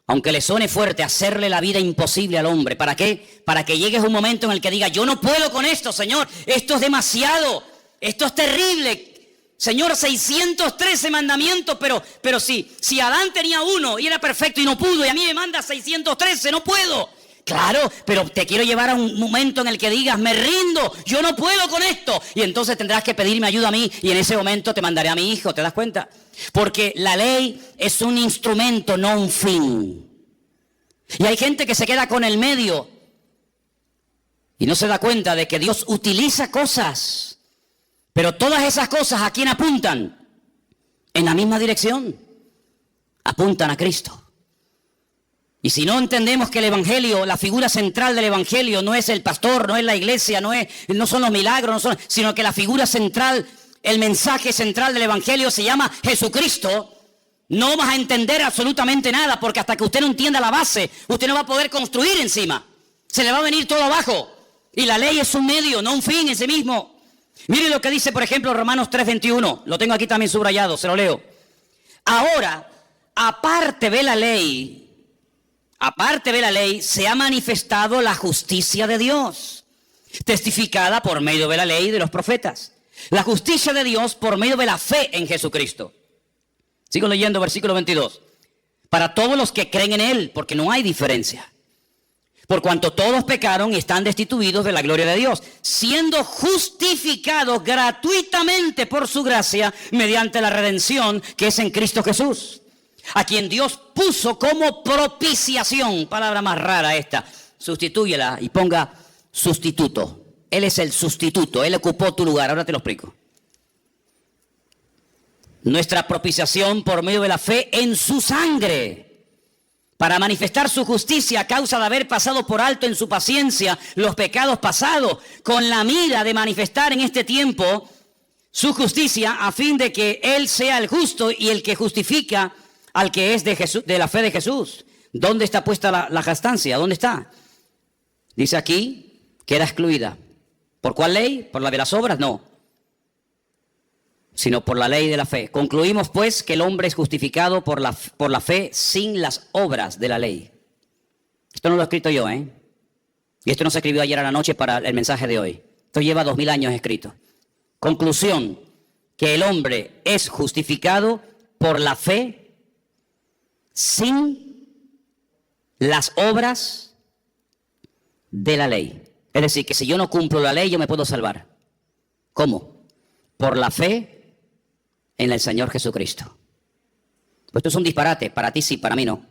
aunque le suene fuerte, hacerle la vida imposible al hombre. ¿Para qué? Para que llegue un momento en el que diga, yo no puedo con esto, Señor, esto es demasiado, esto es terrible. Señor, 613 mandamientos, pero si Adán tenía uno y era perfecto y no pudo, y a mí me manda 613, no puedo. Claro, pero te quiero llevar a un momento en el que digas, me rindo, yo no puedo con esto. Y entonces tendrás que pedirme ayuda a mí y en ese momento te mandaré a mi hijo, ¿te das cuenta? Porque la ley es un instrumento, no un fin. Y hay gente que se queda con el medio y no se da cuenta de que Dios utiliza cosas. Pero todas esas cosas, ¿a quién apuntan? En la misma dirección. Apuntan a Cristo. Y si no entendemos que el Evangelio, la figura central del Evangelio no es el pastor, no es la iglesia, no son los milagros, sino que la figura central, el mensaje central del Evangelio se llama Jesucristo, no vas a entender absolutamente nada, porque hasta que usted no entienda la base, usted no va a poder construir encima. Se le va a venir todo abajo. Y la ley es un medio, no un fin en sí mismo. Mire lo que dice, por ejemplo, Romanos 3:21. Lo tengo aquí también subrayado, se lo leo. Ahora, aparte de la ley, se ha manifestado la justicia de Dios, testificada por medio de la ley y de los profetas. La justicia de Dios por medio de la fe en Jesucristo. Sigo leyendo versículo 22. Para todos los que creen en Él, porque no hay diferencia. Por cuanto todos pecaron y están destituidos de la gloria de Dios, siendo justificados gratuitamente por su gracia mediante la redención que es en Cristo Jesús, a quien Dios puso como propiciación. Palabra más rara esta. Sustitúyela y ponga sustituto. Él es el sustituto, Él ocupó tu lugar. Ahora te lo explico. Nuestra propiciación por medio de la fe en su sangre, para manifestar su justicia a causa de haber pasado por alto en su paciencia los pecados pasados, con la mira de manifestar en este tiempo su justicia, a fin de que Él sea el justo y el que justifica al que es de Jesús, de la fe de Jesús. ¿Dónde está puesta la jactancia? ¿Dónde está? Dice aquí, queda excluida. ¿Por cuál ley? ¿Por la de las obras? No, sino por la ley de la fe. Concluimos pues que el hombre es justificado por la fe sin las obras de la ley. Esto no lo he escrito yo, Y esto no se escribió ayer a la noche para el mensaje de hoy. Esto lleva 2000 años escrito. Conclusión, que el hombre es justificado por la fe sin las obras de la ley. Es decir, que si yo no cumplo la ley, yo me puedo salvar. ¿Cómo? Por la fe en el Señor Jesucristo. Pues esto es un disparate, para ti sí, para mí no.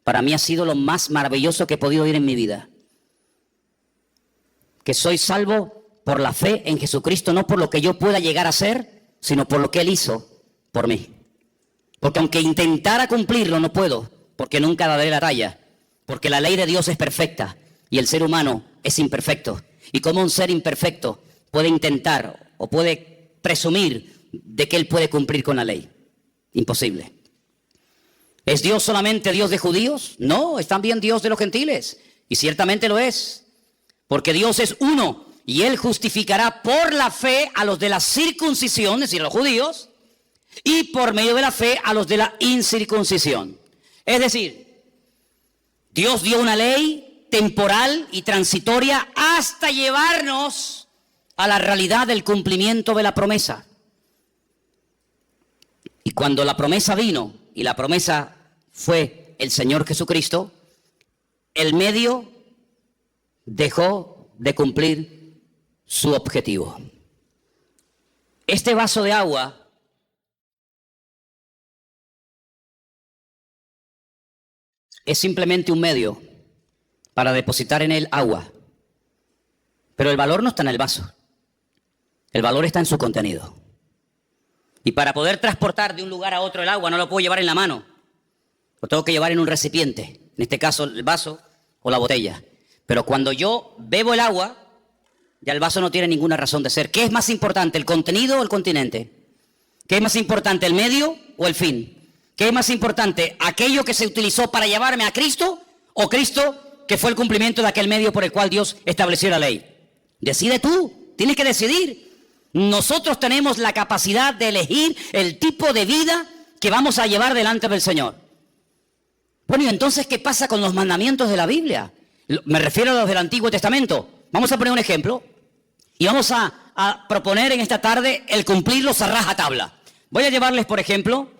Para mí ha sido lo más maravilloso que he podido oír en mi vida. Que soy salvo por la fe en Jesucristo, no por lo que yo pueda llegar a ser, sino por lo que Él hizo por mí. Porque aunque intentara cumplirlo, no puedo, porque nunca daré la talla. Porque la ley de Dios es perfecta y el ser humano es imperfecto. Y como un ser imperfecto puede intentar o puede presumir de que Él puede cumplir con la ley. Imposible. ¿Es Dios solamente Dios de judíos? No, es también Dios de los gentiles. Y ciertamente lo es. Porque Dios es uno y Él justificará por la fe a los de la circuncisión, es decir, a los judíos, y por medio de la fe a los de la incircuncisión. Es decir, Dios dio una ley temporal y transitoria hasta llevarnos a la realidad del cumplimiento de la promesa. Y cuando la promesa vino, y la promesa fue el Señor Jesucristo, el medio dejó de cumplir su objetivo. Este vaso de agua es simplemente un medio para depositar en él agua. Pero el valor no está en el vaso. El valor está en su contenido. Y para poder transportar de un lugar a otro el agua, no lo puedo llevar en la mano. Lo tengo que llevar en un recipiente. En este caso, el vaso o la botella. Pero cuando yo bebo el agua, ya el vaso no tiene ninguna razón de ser. ¿Qué es más importante, el contenido o el continente? ¿Qué es más importante, el medio o el fin? ¿Qué es más importante, aquello que se utilizó para llevarme a Cristo o Cristo que fue el cumplimiento de aquel medio por el cual Dios estableció la ley? Decide tú, tienes que decidir. Nosotros tenemos la capacidad de elegir el tipo de vida que vamos a llevar delante del Señor. Bueno, y entonces, ¿qué pasa con los mandamientos de la Biblia? Me refiero a los del Antiguo Testamento. Vamos a poner un ejemplo y vamos a proponer en esta tarde el cumplirlos a rajatabla. Voy a llevarles, por ejemplo,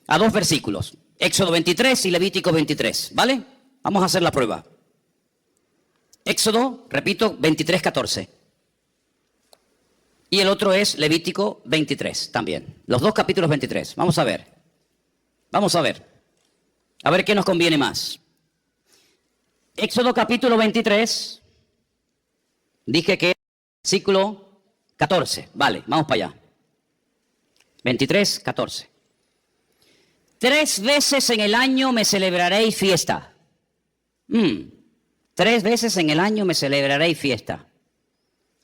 a 2 versículos. Éxodo 23 y Levítico 23, ¿vale? Vamos a hacer la prueba. Éxodo, repito, 23, 14. Y el otro es Levítico 23 también. Los 2 capítulos 23. Vamos a ver. Vamos a ver. A ver qué nos conviene más. Éxodo capítulo 23. Dije que versículo 14. Vale, vamos para allá. 23, 14. 3 veces en el año me celebraréis fiesta. 3 veces en el año me celebraréis fiesta.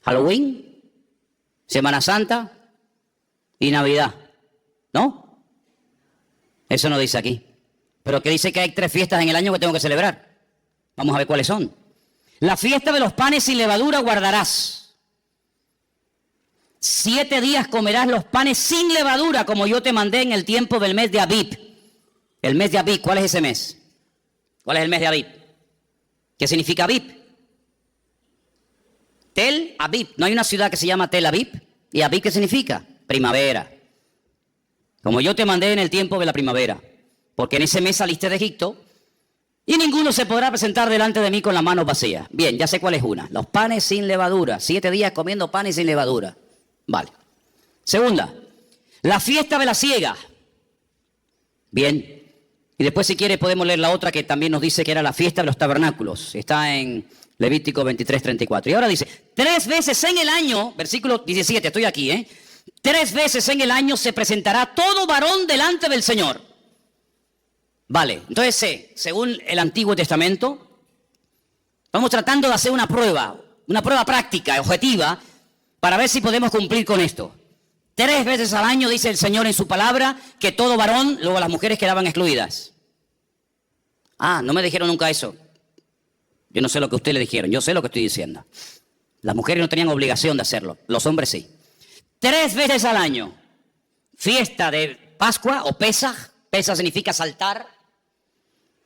Halloween, Semana Santa y Navidad. ¿No? Eso no dice aquí. Pero que dice que hay 3 fiestas en el año que tengo que celebrar. Vamos a ver cuáles son. La fiesta de los panes sin levadura guardarás. 7 días comerás los panes sin levadura, como yo te mandé en el tiempo del mes de Abib. El mes de Abib, ¿cuál es ese mes? ¿Cuál es el mes de Abib? ¿Qué significa Abib? Tel Abib. ¿No hay una ciudad que se llama Tel Abib? ¿Y Abib qué significa? Primavera. Como yo te mandé en el tiempo de la primavera. Porque en ese mes saliste de Egipto y ninguno se podrá presentar delante de mí con las manos vacías. Bien, ya sé cuál es una. Los panes sin levadura. 7 días comiendo panes sin levadura. Vale. Segunda, la fiesta de la siega. Bien. Y después, si quiere, podemos leer la otra que también nos dice que era la fiesta de los tabernáculos. Está en Levítico 23, 34. Y ahora dice, 3 veces en el año, versículo 17, estoy aquí, 3 veces en el año se presentará todo varón delante del Señor. Vale, entonces, según el Antiguo Testamento, vamos tratando de hacer una prueba práctica, objetiva, para ver si podemos cumplir con esto. 3 veces al año dice el Señor en su palabra que todo varón, luego las mujeres quedaban excluidas. Ah, no me dijeron nunca eso. Yo no sé lo que ustedes le dijeron, yo sé lo que estoy diciendo. Las mujeres no tenían obligación de hacerlo, los hombres sí. 3 veces al año, fiesta de Pascua o Pesaj. Pesaj significa saltar.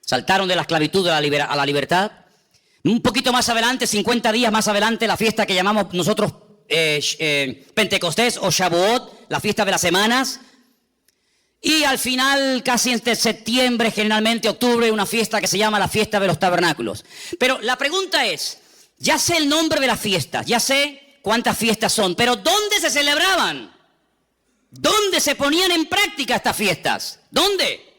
Saltaron de la esclavitud a la libertad. Un poquito más adelante, 50 días más adelante, la fiesta que llamamos nosotros Pentecostés o Shavuot, la fiesta de las semanas. Y al final, casi entre septiembre, generalmente octubre, una fiesta que se llama la fiesta de los tabernáculos. Pero la pregunta es, ya sé el nombre de las fiestas, ya sé cuántas fiestas son, pero ¿dónde se celebraban? ¿Dónde se ponían en práctica estas fiestas? ¿Dónde?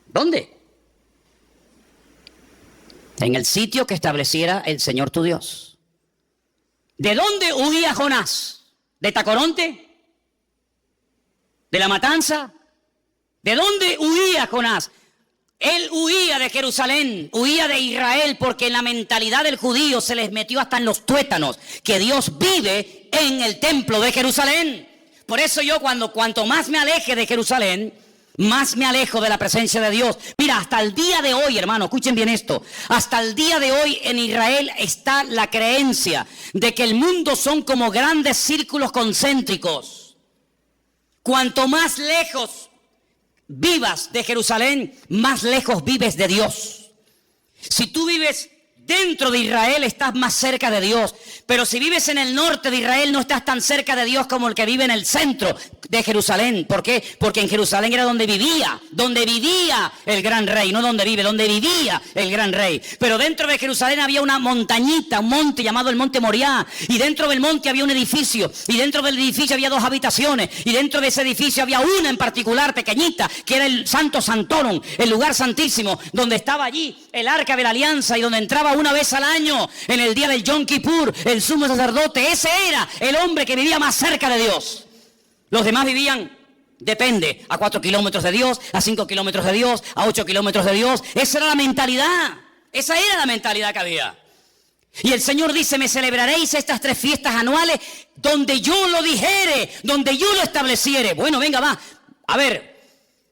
¿Dónde? En el sitio que estableciera el Señor tu Dios. ¿De dónde huía Jonás? ¿De Tacoronte? ¿De la matanza? ¿De dónde huía Jonás? Él huía de Jerusalén, huía de Israel, porque en la mentalidad del judío se les metió hasta en los tuétanos que Dios vive en el templo de Jerusalén. Por eso yo cuanto más me aleje de Jerusalén, más me alejo de la presencia de Dios. Mira, hasta el día de hoy, hermano, escuchen bien esto. Hasta el día de hoy en Israel está la creencia de que el mundo son como grandes círculos concéntricos. Cuanto más lejos vivas de Jerusalén, más lejos vives de Dios. Si tú vives dentro de Israel, estás más cerca de Dios. Pero si vives en el norte de Israel, no estás tan cerca de Dios como el que vive en el centro de Jerusalén. ¿Por qué? Porque en Jerusalén era donde vivía el gran rey. No donde vive, donde vivía el gran rey. Pero dentro de Jerusalén había una montañita, un monte llamado el Monte Moriah. Y dentro del monte había un edificio. Y dentro del edificio había 2 habitaciones. Y dentro de ese edificio había una en particular, pequeñita, que era el Santo Santorum, el lugar santísimo, donde estaba allí el Arca de la Alianza y donde entraba una vez al año, en el día del Yom Kippur, el sumo sacerdote. Ese era el hombre que vivía más cerca de Dios. Los demás vivían, depende, a 4 kilómetros de Dios, a 5 kilómetros de Dios, a 8 kilómetros de Dios. Esa era la mentalidad. Esa era la mentalidad que había. Y el Señor dice, me celebraréis estas 3 fiestas anuales donde yo lo dijere, donde yo lo estableciere. Bueno, venga, va. A ver,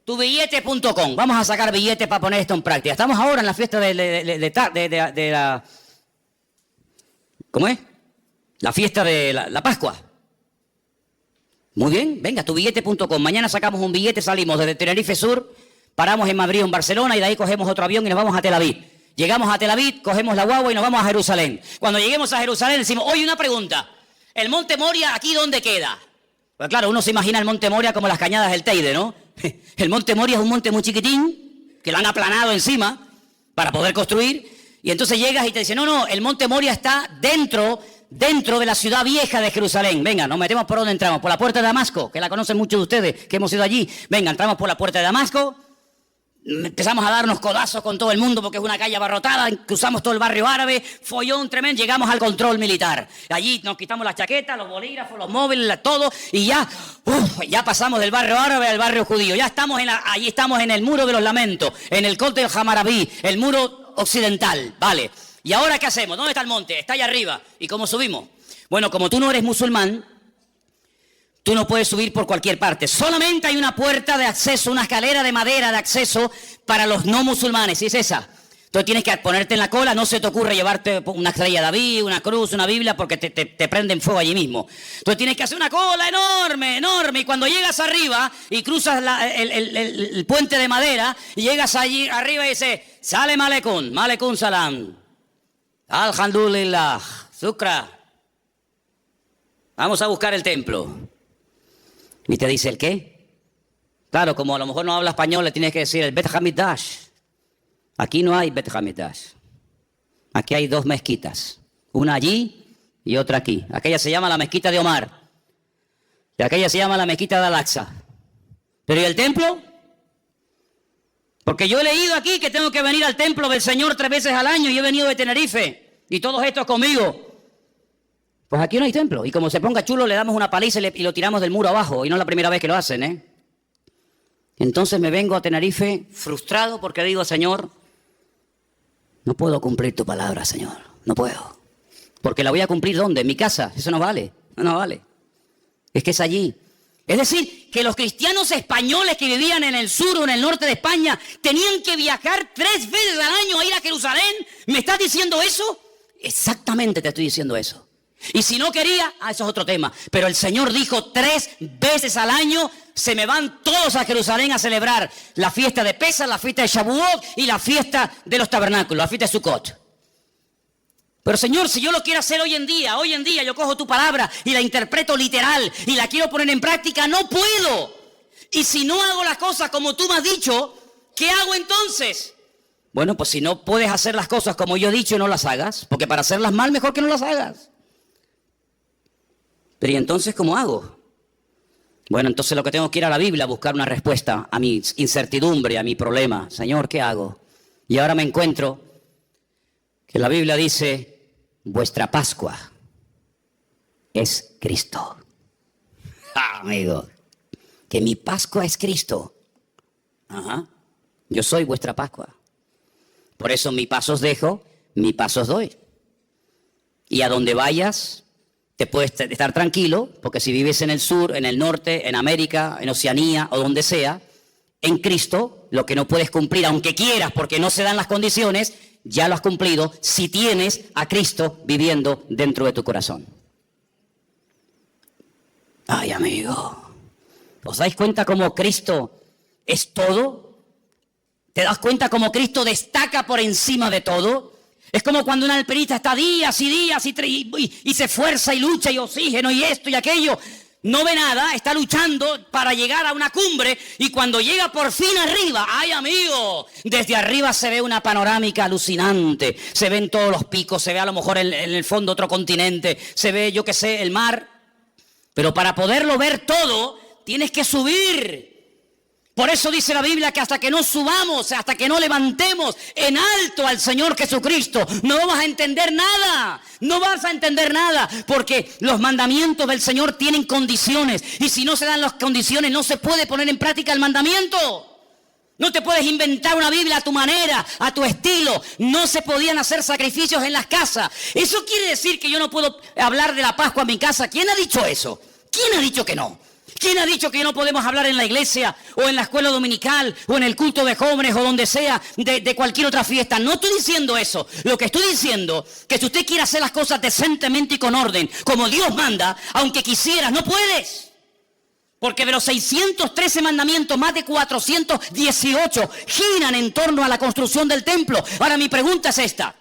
tubillete.com. Vamos a sacar billetes para poner esto en práctica. Estamos ahora en la fiesta de la... ¿Cómo es? La fiesta de la Pascua. Muy bien, venga, tubillete.com. Mañana sacamos un billete, salimos desde Tenerife Sur, paramos en Madrid o en Barcelona y de ahí cogemos otro avión y nos vamos a Tel Aviv. Llegamos a Tel Aviv, cogemos la guagua y nos vamos a Jerusalén. Cuando lleguemos a Jerusalén decimos, oye, una pregunta. ¿El Monte Moria aquí dónde queda? Pues claro, uno se imagina el Monte Moria como las cañadas del Teide, ¿no? El Monte Moria es un monte muy chiquitín, que lo han aplanado encima para poder construir. Y entonces llegas y te dicen, no, el Monte Moria está dentro de la ciudad vieja de Jerusalén. Venga, nos metemos por donde entramos, por la puerta de Damasco, que la conocen muchos de ustedes, que hemos ido allí. Venga, entramos por la puerta de Damasco. Empezamos a darnos codazos con todo el mundo porque es una calle abarrotada, cruzamos todo el barrio árabe, follón tremendo, llegamos al control militar. Allí nos quitamos las chaquetas, los bolígrafos, los móviles, todo, y ya pasamos del barrio árabe al barrio judío. Ya estamos allí estamos en el muro de los lamentos, en el Cótel Hammurabi, el muro occidental, ¿vale? ¿Y ahora qué hacemos? ¿Dónde está el monte? Está allá arriba. ¿Y cómo subimos? Bueno, como tú no eres musulmán, tú no puedes subir por cualquier parte. Solamente hay una puerta de acceso, una escalera de madera de acceso para los no musulmanes. ¿Y es esa? Entonces tienes que ponerte en la cola. No se te ocurre llevarte una estrella de David, una cruz, una Biblia, porque te prenden fuego allí mismo. Entonces tienes que hacer una cola enorme, enorme. Y cuando llegas arriba y cruzas el puente de madera, y llegas allí arriba y dices, Salem Aleikum Salam. Alhamdulillah. Zukra. Vamos a buscar el templo. Y te dice, ¿el qué? Claro, como a lo mejor no habla español, le tienes que decir el Bet Hamidash. Aquí no hay Bet Hamidash. Aquí hay 2 mezquitas. Una allí y otra aquí. Aquella se llama la mezquita de Omar. Y aquella se llama la mezquita de Al-Aqsa. ¿Pero y el templo? Porque yo he leído aquí que tengo que venir al templo del Señor 3 veces al año y he venido de Tenerife. Y todos estos conmigo. Pues aquí no hay templo. Y como se ponga chulo, le damos una paliza y lo tiramos del muro abajo. Y no es la primera vez que lo hacen, ¿eh? Entonces me vengo a Tenerife frustrado porque digo, Señor, no puedo cumplir tu palabra, Señor. No puedo. Porque la voy a cumplir ¿dónde? En mi casa. Eso no vale. No vale. Es que es allí. Es decir, que los cristianos españoles que vivían en el sur o en el norte de España tenían que viajar 3 veces al año a ir a Jerusalén. ¿Me estás diciendo eso? Exactamente te estoy diciendo eso. Y si no quería, eso es otro tema. Pero el Señor dijo 3 veces al año, se me van todos a Jerusalén a celebrar la fiesta de Pesach, la fiesta de Shavuot y la fiesta de los tabernáculos, la fiesta de Sukkot. Pero Señor, si yo lo quiero hacer hoy en día yo cojo tu palabra y la interpreto literal y la quiero poner en práctica, no puedo. Y si no hago las cosas como tú me has dicho, ¿qué hago entonces? Bueno, pues si no puedes hacer las cosas como yo he dicho, no las hagas. Porque para hacerlas mal, mejor que no las hagas. Pero ¿y entonces cómo hago? Bueno, entonces lo que tengo que ir a la Biblia a buscar una respuesta a mi incertidumbre, a mi problema. Señor, ¿qué hago? Y ahora me encuentro que la Biblia dice, vuestra Pascua es Cristo. ¡Ah, amigo! Que mi Pascua es Cristo. Ajá. Yo soy vuestra Pascua. Por eso mi paso os dejo, mi paso os doy. Y a donde vayas, te puedes estar tranquilo, porque si vives en el sur, en el norte, en América, en Oceanía o donde sea, en Cristo, lo que no puedes cumplir, aunque quieras, porque no se dan las condiciones, ya lo has cumplido si tienes a Cristo viviendo dentro de tu corazón. Ay, amigo, ¿os dais cuenta cómo Cristo es todo? ¿Te das cuenta cómo Cristo destaca por encima de todo? Es como cuando un alpinista está días y días y se esfuerza y lucha y oxígeno y esto y aquello. No ve nada, está luchando para llegar a una cumbre y cuando llega por fin arriba, ¡ay, amigo! Desde arriba se ve una panorámica alucinante. Se ven todos los picos, se ve a lo mejor en el fondo otro continente, se ve, yo qué sé, el mar. Pero para poderlo ver todo, tienes que subir. Por eso dice la Biblia que hasta que no subamos, hasta que no levantemos en alto al Señor Jesucristo, no vamos a entender nada. No vas a entender nada, porque los mandamientos del Señor tienen condiciones. Y si no se dan las condiciones, no se puede poner en práctica el mandamiento. No te puedes inventar una Biblia a tu manera, a tu estilo. No se podían hacer sacrificios en las casas. Eso quiere decir que yo no puedo hablar de la Pascua en mi casa. ¿Quién ha dicho eso? ¿Quién ha dicho que no? ¿Quién ha dicho que no podemos hablar en la iglesia o en la escuela dominical o en el culto de jóvenes o donde sea de cualquier otra fiesta? No estoy diciendo eso. Lo que estoy diciendo es que si usted quiere hacer las cosas decentemente y con orden, como Dios manda, aunque quisieras, no puedes. Porque de los 613 mandamientos, más de 418 giran en torno a la construcción del templo. Ahora mi pregunta es esta.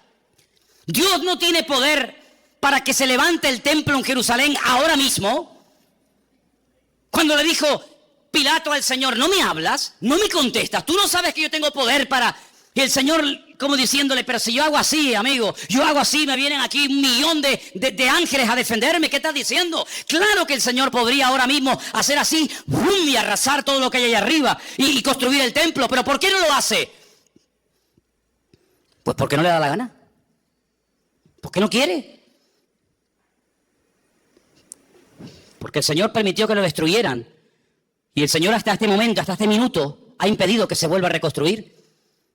¿Dios no tiene poder para que se levante el templo en Jerusalén ahora mismo? Cuando le dijo Pilato al Señor, ¿no me hablas? ¿No me contestas? ¿Tú no sabes que yo tengo poder para...? Y el Señor como diciéndole, pero si yo hago así, amigo, yo hago así, me vienen aquí 1.000.000 de ángeles a defenderme. ¿Qué estás diciendo? Claro que el Señor podría ahora mismo hacer así, ¡bum!, y arrasar todo lo que hay allá arriba y construir el templo. ¿Pero por qué no lo hace? Pues porque no le da la gana. ¿Por qué no quiere? Porque el Señor permitió que lo destruyeran. Y el Señor hasta este momento, hasta este minuto, ha impedido que se vuelva a reconstruir.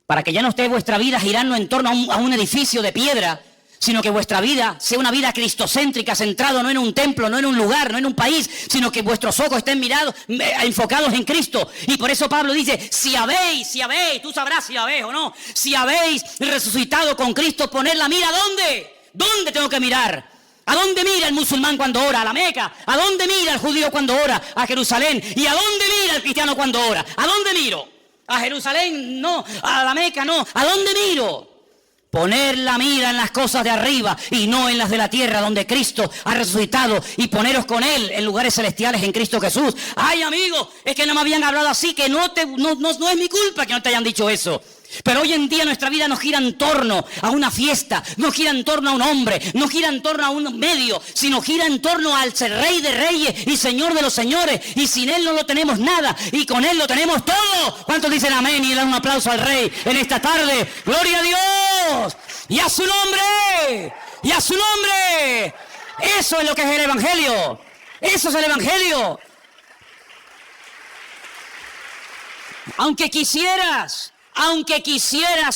Para que ya no esté vuestra vida girando en torno a un edificio de piedra, sino que vuestra vida sea una vida cristocéntrica, centrado no en un templo, no en un lugar, no en un país, sino que vuestros ojos estén enfocados en Cristo. Y por eso Pablo dice, si habéis, tú sabrás si habéis o no, si habéis resucitado con Cristo, poned la mira, ¿dónde? ¿Dónde tengo que mirar? ¿A dónde mira el musulmán cuando ora? A la Meca. ¿A dónde mira el judío cuando ora? A Jerusalén. ¿Y a dónde mira el cristiano cuando ora? ¿A dónde miro? A Jerusalén no, a la Meca no. ¿A dónde miro? Poner la mira en las cosas de arriba y no en las de la tierra, donde Cristo ha resucitado, y poneros con Él en lugares celestiales en Cristo Jesús. Ay, amigo, es que no me habían hablado así, que no es mi culpa que no te hayan dicho eso. Pero hoy en día nuestra vida no gira en torno a una fiesta, no gira en torno a un hombre, no gira en torno a un medio, sino gira en torno al Rey de Reyes y Señor de los Señores. Y sin Él no lo tenemos nada, y con Él lo tenemos todo. ¿Cuántos dicen amén y le dan un aplauso al Rey en esta tarde? ¡Gloria a Dios! ¡Y a su nombre! ¡Y a su nombre! Eso es lo que es el Evangelio. Eso es el Evangelio. Aunque quisieras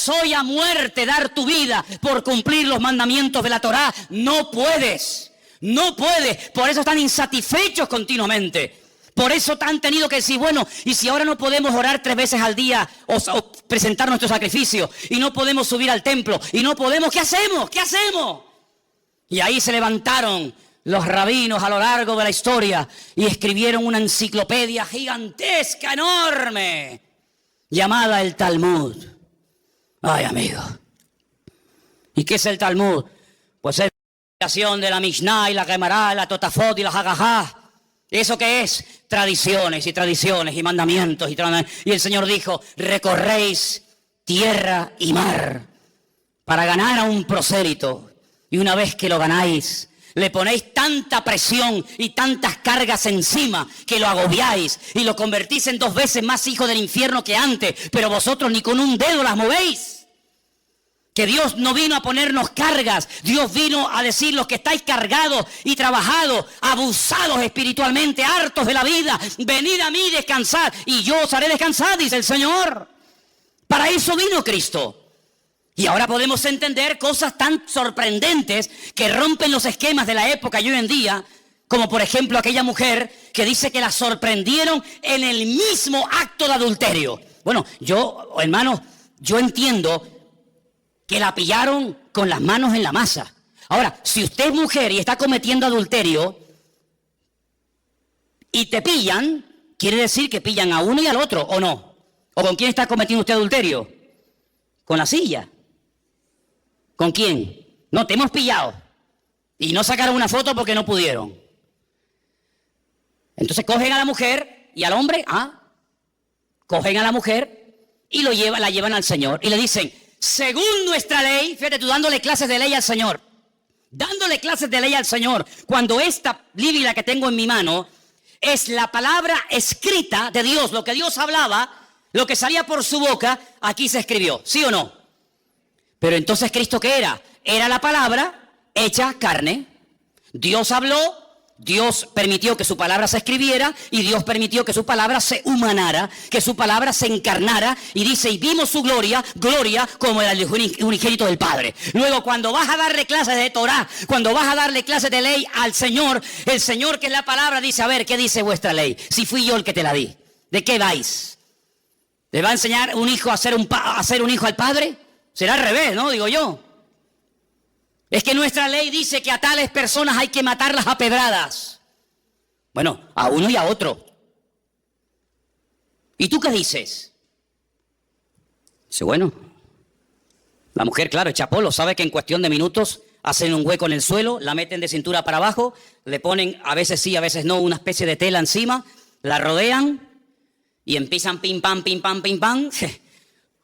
hoy a muerte dar tu vida por cumplir los mandamientos de la Torá, no puedes. No puedes. Por eso están insatisfechos continuamente. Por eso han tenido que decir, bueno, y si ahora no podemos orar 3 veces al día o presentar nuestro sacrificio, y no podemos subir al templo, y no podemos, ¿qué hacemos? ¿Qué hacemos? Y ahí se levantaron los rabinos a lo largo de la historia y escribieron una enciclopedia gigantesca, enorme, llamada el Talmud. Ay, amigo. ¿Y qué es el Talmud? Pues es la creación de la Mishnah y la Gemara, la Totafot y la Hagahá. ¿Eso qué es? Tradiciones y mandamientos. Y el Señor dijo, recorréis tierra y mar para ganar a un prosélito. Y una vez que lo ganáis, le ponéis tanta presión y tantas cargas encima que lo agobiáis y lo convertís en 2 veces más hijo del infierno que antes, pero vosotros ni con un dedo las movéis. Que Dios no vino a ponernos cargas, Dios vino a decir, los que estáis cargados y trabajados, abusados espiritualmente, hartos de la vida, venid a mí, descansad, y yo os haré descansar, dice el Señor. Para eso vino Cristo. Y ahora podemos entender cosas tan sorprendentes que rompen los esquemas de la época y hoy en día, como por ejemplo aquella mujer que dice que la sorprendieron en el mismo acto de adulterio. Bueno, yo entiendo que la pillaron con las manos en la masa. Ahora, si usted es mujer y está cometiendo adulterio y te pillan, quiere decir que pillan a uno y al otro, ¿o no? ¿O con quién está cometiendo usted adulterio? Con la silla. ¿Con quién? No, te hemos pillado. Y no sacaron una foto porque no pudieron. Entonces cogen a la mujer y al hombre, cogen a la mujer y la llevan al Señor. Y le dicen, según nuestra ley, fíjate tú dándole clases de ley al Señor. Dándole clases de ley al Señor. Cuando esta Biblia que tengo en mi mano es la palabra escrita de Dios, lo que Dios hablaba, lo que salía por su boca, aquí se escribió. ¿Sí o no? Pero entonces, ¿Cristo qué era? Era la palabra hecha carne. Dios habló, Dios permitió que su palabra se escribiera y Dios permitió que su palabra se humanara, que su palabra se encarnara, y dice, y vimos su gloria, gloria como el unigénito del Padre. Luego, cuando vas a darle clases de Torá, cuando vas a darle clases de ley al Señor, el Señor, que es la palabra, dice, a ver, ¿qué dice vuestra ley? Si fui yo el que te la di, ¿de qué vais? ¿Le va a enseñar un hijo a ser un hijo al Padre? Será al revés, ¿no? Digo yo. Es que nuestra ley dice que a tales personas hay que matarlas a pedradas. Bueno, a uno y a otro. ¿Y tú qué dices? Dice, bueno, la mujer, claro, echa polo, sabe que en cuestión de minutos hacen un hueco en el suelo, la meten de cintura para abajo, le ponen, a veces sí, a veces no, una especie de tela encima, la rodean y empiezan pim pam,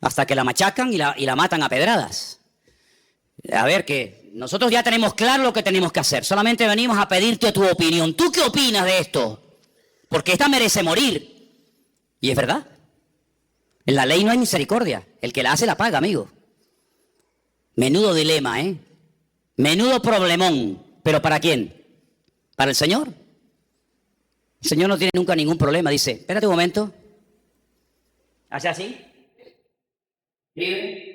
hasta que la machacan y la matan a pedradas. A ver, que nosotros ya tenemos claro lo que tenemos que hacer. Solamente venimos a pedirte tu opinión. ¿Tú qué opinas de esto? Porque esta merece morir. Y es verdad. En la ley no hay misericordia. El que la hace la paga, amigo. Menudo dilema, ¿eh? Menudo problemón. ¿Pero para quién? ¿Para el Señor? El Señor no tiene nunca ningún problema. Dice, espérate un momento. Hace así. Escribe.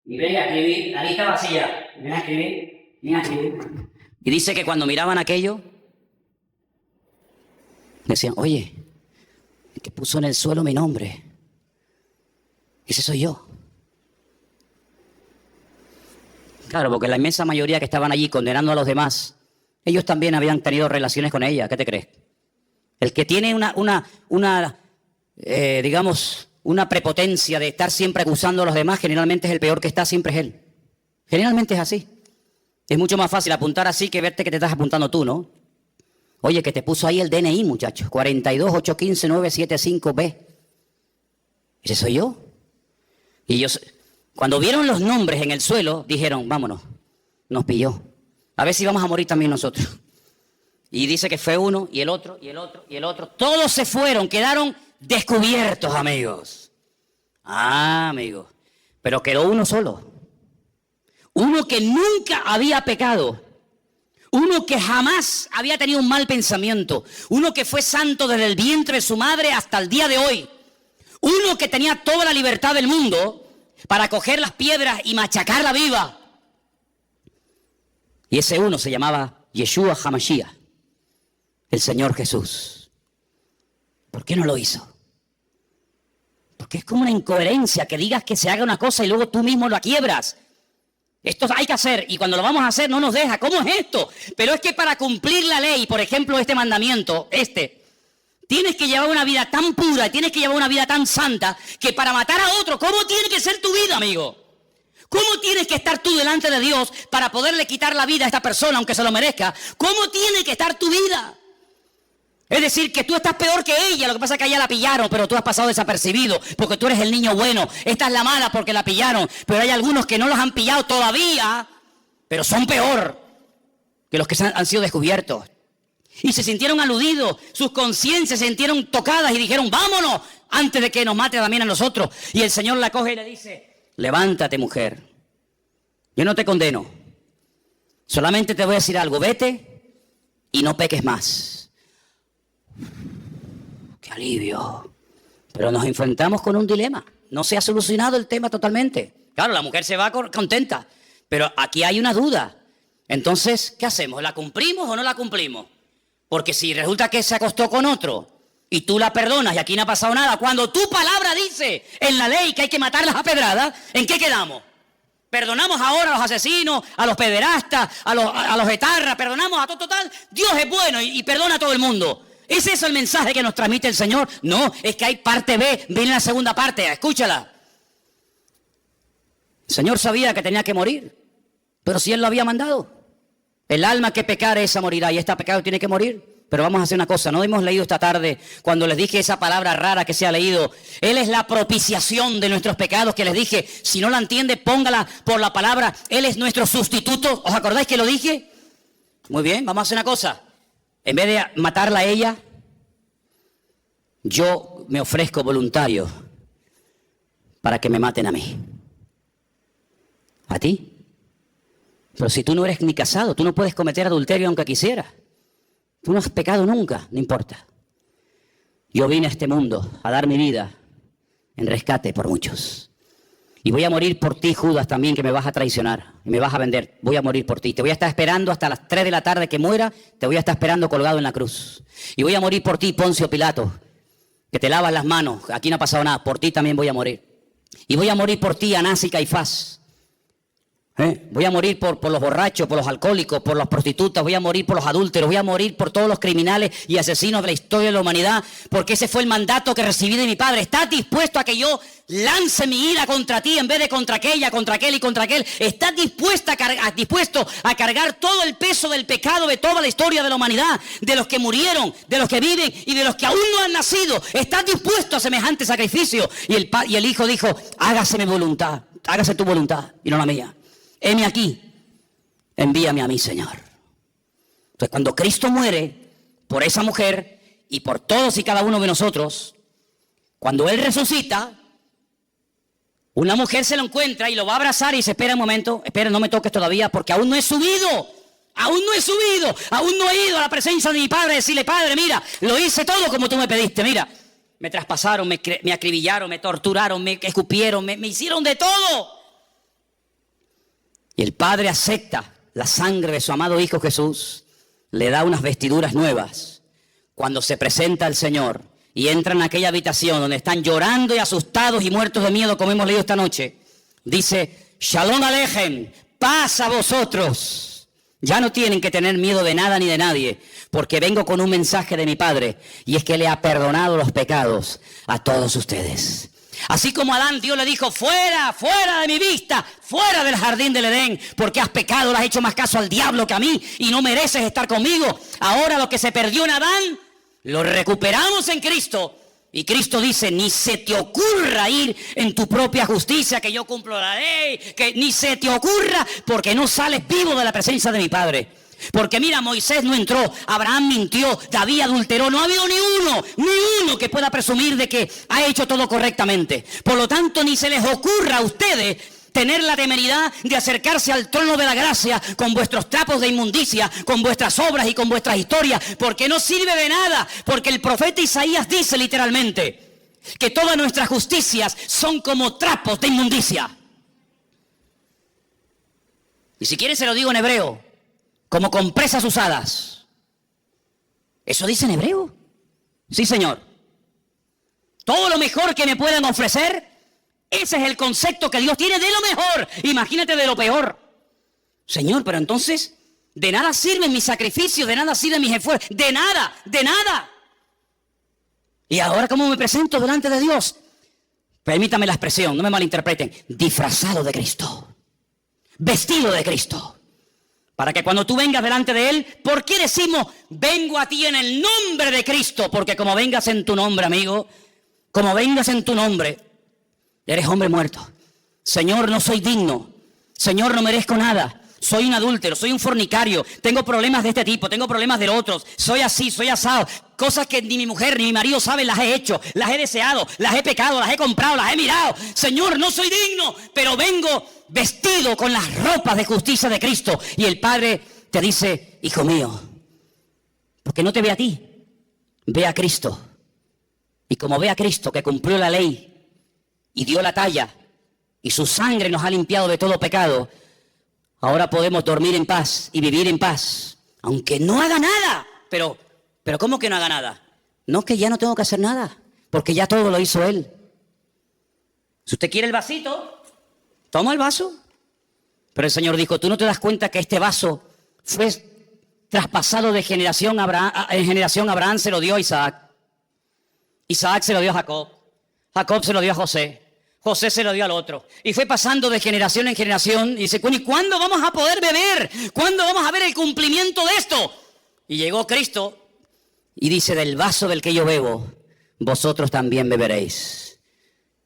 Y ven a escribir, la lista vacía, ven a escribir, ven a escribir. Y dice que cuando miraban aquello, decían, oye, el que puso en el suelo mi nombre, ese soy yo. Claro, porque la inmensa mayoría que estaban allí condenando a los demás, ellos también habían tenido relaciones con ella, ¿qué te crees? El que tiene digamos, una prepotencia de estar siempre acusando a los demás, generalmente es el peor que está, siempre es él. Generalmente es así. Es mucho más fácil apuntar así que verte que te estás apuntando tú, ¿no? Oye, que te puso ahí el DNI, muchachos, 42815975B. Ese soy yo. Y ellos, cuando vieron los nombres en el suelo, dijeron, vámonos, nos pilló. A ver si vamos a morir también nosotros. Y dice que fue uno, y el otro, y el otro, y el otro. Todos se fueron, quedaron descubiertos, amigos. Ah, amigos. Pero quedó uno solo. Uno que nunca había pecado. Uno que jamás había tenido un mal pensamiento. Uno que fue santo desde el vientre de su madre hasta el día de hoy. Uno que tenía toda la libertad del mundo para coger las piedras y machacarla viva. Y ese uno se llamaba Yeshua HaMashiach, el Señor Jesús. ¿Por qué no lo hizo? Porque es como una incoherencia que digas que se haga una cosa y luego tú mismo la quiebras. Esto hay que hacer, y cuando lo vamos a hacer no nos deja. ¿Cómo es esto? Pero es que para cumplir la ley, por ejemplo, este mandamiento, tienes que llevar una vida tan pura, tienes que llevar una vida tan santa, que para matar a otro, ¿cómo tiene que ser tu vida, amigo? ¿Cómo tienes que estar tú delante de Dios para poderle quitar la vida a esta persona, aunque se lo merezca? ¿Cómo tiene que estar tu vida? Es decir, que tú estás peor que ella, lo que pasa es que a ella la pillaron, pero tú has pasado desapercibido, porque tú eres el niño bueno. Esta es la mala porque la pillaron, pero hay algunos que no los han pillado todavía, pero son peor que los que han sido descubiertos. Y se sintieron aludidos, sus conciencias se sintieron tocadas y dijeron, vámonos, antes de que nos mate también a nosotros. Y el Señor la coge y le dice, levántate, mujer, yo no te condeno, solamente te voy a decir algo, vete y no peques más. ¡Qué alivio! Pero nos enfrentamos con un dilema. No se ha solucionado el tema totalmente. Claro, la mujer se va contenta, pero aquí hay una duda. Entonces, ¿qué hacemos? ¿La cumplimos o no la cumplimos? Porque si resulta que se acostó con otro y tú la perdonas y aquí no ha pasado nada, cuando tu palabra dice en la ley que hay que matarlas a pedradas, ¿en qué quedamos? Perdonamos ahora a los asesinos, a los pederastas, a los etarras, perdonamos a todo total. Dios es bueno y perdona a todo el mundo. ¿Es eso el mensaje que nos transmite el Señor? No, es que hay parte B, viene la segunda parte, escúchala. El Señor sabía que tenía que morir, pero si Él lo había mandado. El alma que pecare, esa morirá, y esta pecado tiene que morir. Pero vamos a hacer una cosa, no hemos leído esta tarde, cuando les dije esa palabra rara que se ha leído, Él es la propiciación de nuestros pecados, que les dije, si no la entiende, póngala por la palabra, Él es nuestro sustituto. ¿Os acordáis que lo dije? Muy bien, vamos a hacer una cosa. En vez de matarla a ella, yo me ofrezco voluntario para que me maten a mí. ¿A ti? Pero si tú no eres ni casado, tú no puedes cometer adulterio aunque quisieras. Tú no has pecado nunca, no importa. Yo vine a este mundo a dar mi vida en rescate por muchos. Y voy a morir por ti, Judas, también, que me vas a traicionar y me vas a vender. Voy a morir por ti. Te voy a estar esperando hasta las 3 de la tarde que muera. Te voy a estar esperando colgado en la cruz. Y voy a morir por ti, Poncio Pilato, que te lavas las manos. Aquí no ha pasado nada. Por ti también voy a morir. Y voy a morir por ti, Anás y Caifás. Voy a morir por los borrachos, por los alcohólicos, por las prostitutas. Voy a morir por los adúlteros. Voy a morir por todos los criminales y asesinos de la historia de la humanidad. Porque ese fue el mandato que recibí de mi Padre. ¿Estás dispuesto a que yo lance mi ira contra ti en vez de contra aquella, contra aquel y contra aquel? ¿Estás dispuesto a cargar todo el peso del pecado de toda la historia de la humanidad? De los que murieron, de los que viven y de los que aún no han nacido. ¿Estás dispuesto a semejante sacrificio? Y el Hijo dijo, hágase mi voluntad, hágase tu voluntad y no la mía. Heme aquí, envíame a mí, Señor. Entonces, cuando Cristo muere por esa mujer y por todos y cada uno de nosotros, cuando Él resucita, una mujer se lo encuentra y lo va a abrazar y dice, espera un momento, espera, no me toques todavía porque aún no he subido, aún no he ido a la presencia de mi Padre a decirle, Padre, mira, lo hice todo como tú me pediste, mira, me traspasaron, me acribillaron, me torturaron, me escupieron, me hicieron de todo. Y el Padre acepta la sangre de su amado Hijo Jesús, le da unas vestiduras nuevas. Cuando se presenta al Señor y entra en aquella habitación donde están llorando y asustados y muertos de miedo, como hemos leído esta noche, dice, Shalom Alejem, paz a vosotros. Ya no tienen que tener miedo de nada ni de nadie, porque vengo con un mensaje de mi Padre, y es que le ha perdonado los pecados a todos ustedes. Así como a Adán, Dios le dijo, fuera, fuera de mi vista, fuera del jardín del Edén, porque has pecado, le has hecho más caso al diablo que a mí y no mereces estar conmigo. Ahora lo que se perdió en Adán, lo recuperamos en Cristo. Y Cristo dice, ni se te ocurra ir en tu propia justicia, que yo cumplo la ley, que ni se te ocurra, porque no sales vivo de la presencia de mi Padre. Porque mira, Moisés no entró, Abraham mintió, David adulteró, no ha habido ni uno que pueda presumir de que ha hecho todo correctamente. Por lo tanto, ni se les ocurra a ustedes tener la temeridad de acercarse al trono de la gracia con vuestros trapos de inmundicia, con vuestras obras y con vuestras historias, porque no sirve de nada, porque el profeta Isaías dice literalmente que todas nuestras justicias son como trapos de inmundicia. Y si quieren se lo digo en hebreo, como compresas usadas. ¿Eso dice en hebreo? Sí, Señor. Todo lo mejor que me puedan ofrecer, ese es el concepto que Dios tiene de lo mejor. Imagínate de lo peor. Señor, pero entonces, de nada sirven mis sacrificios, de nada sirven mis esfuerzos, de nada, de nada. Y ahora, ¿cómo me presento delante de Dios? Permítame la expresión, no me malinterpreten. Disfrazado de Cristo. Vestido de Cristo. Para que cuando tú vengas delante de Él, ¿por qué decimos, vengo a ti en el nombre de Cristo? Porque como vengas en tu nombre, amigo, como vengas en tu nombre, eres hombre muerto. Señor, no soy digno. Señor, no merezco nada. Soy un adúltero, soy un fornicario, tengo problemas de este tipo, tengo problemas del otro, soy así, soy asado. Cosas que ni mi mujer ni mi marido saben, las he hecho, las he deseado, las he pecado, las he comprado, las he mirado. Señor, no soy digno, pero vengo vestido con las ropas de justicia de Cristo. Y el Padre te dice, hijo mío, porque no te ve a ti, ve a Cristo. Y como ve a Cristo que cumplió la ley y dio la talla y su sangre nos ha limpiado de todo pecado, ahora podemos dormir en paz y vivir en paz, aunque no haga nada. Pero ¿cómo que no haga nada? No, que ya no tengo que hacer nada, porque ya todo lo hizo Él. Si usted quiere el vasito, toma el vaso. Pero el Señor dijo, ¿tú no te das cuenta que este vaso fue traspasado de generación en generación? Abraham se lo dio a Isaac. Isaac se lo dio a Jacob. Jacob se lo dio a José. José se lo dio al otro. Y fue pasando de generación en generación. Y dice, ¿y cuándo vamos a poder beber? ¿Cuándo vamos a ver el cumplimiento de esto? Y llegó Cristo y dice, del vaso del que yo bebo, vosotros también beberéis.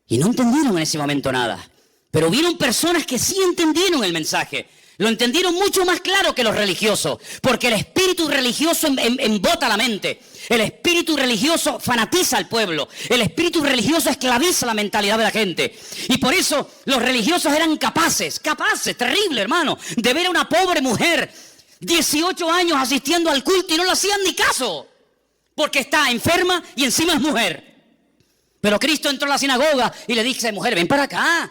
Y no entendieron en ese momento nada. Pero vieron personas que sí entendieron el mensaje. Lo entendieron mucho más claro que los religiosos. Porque el espíritu religioso embota la mente. El espíritu religioso fanatiza al pueblo. El espíritu religioso esclaviza la mentalidad de la gente. Y por eso los religiosos eran capaces, terrible hermano, de ver a una pobre mujer 18 años asistiendo al culto y no le hacían ni caso, porque está enferma y encima es mujer. Pero Cristo entró a la sinagoga y le dice, mujer, ven para acá,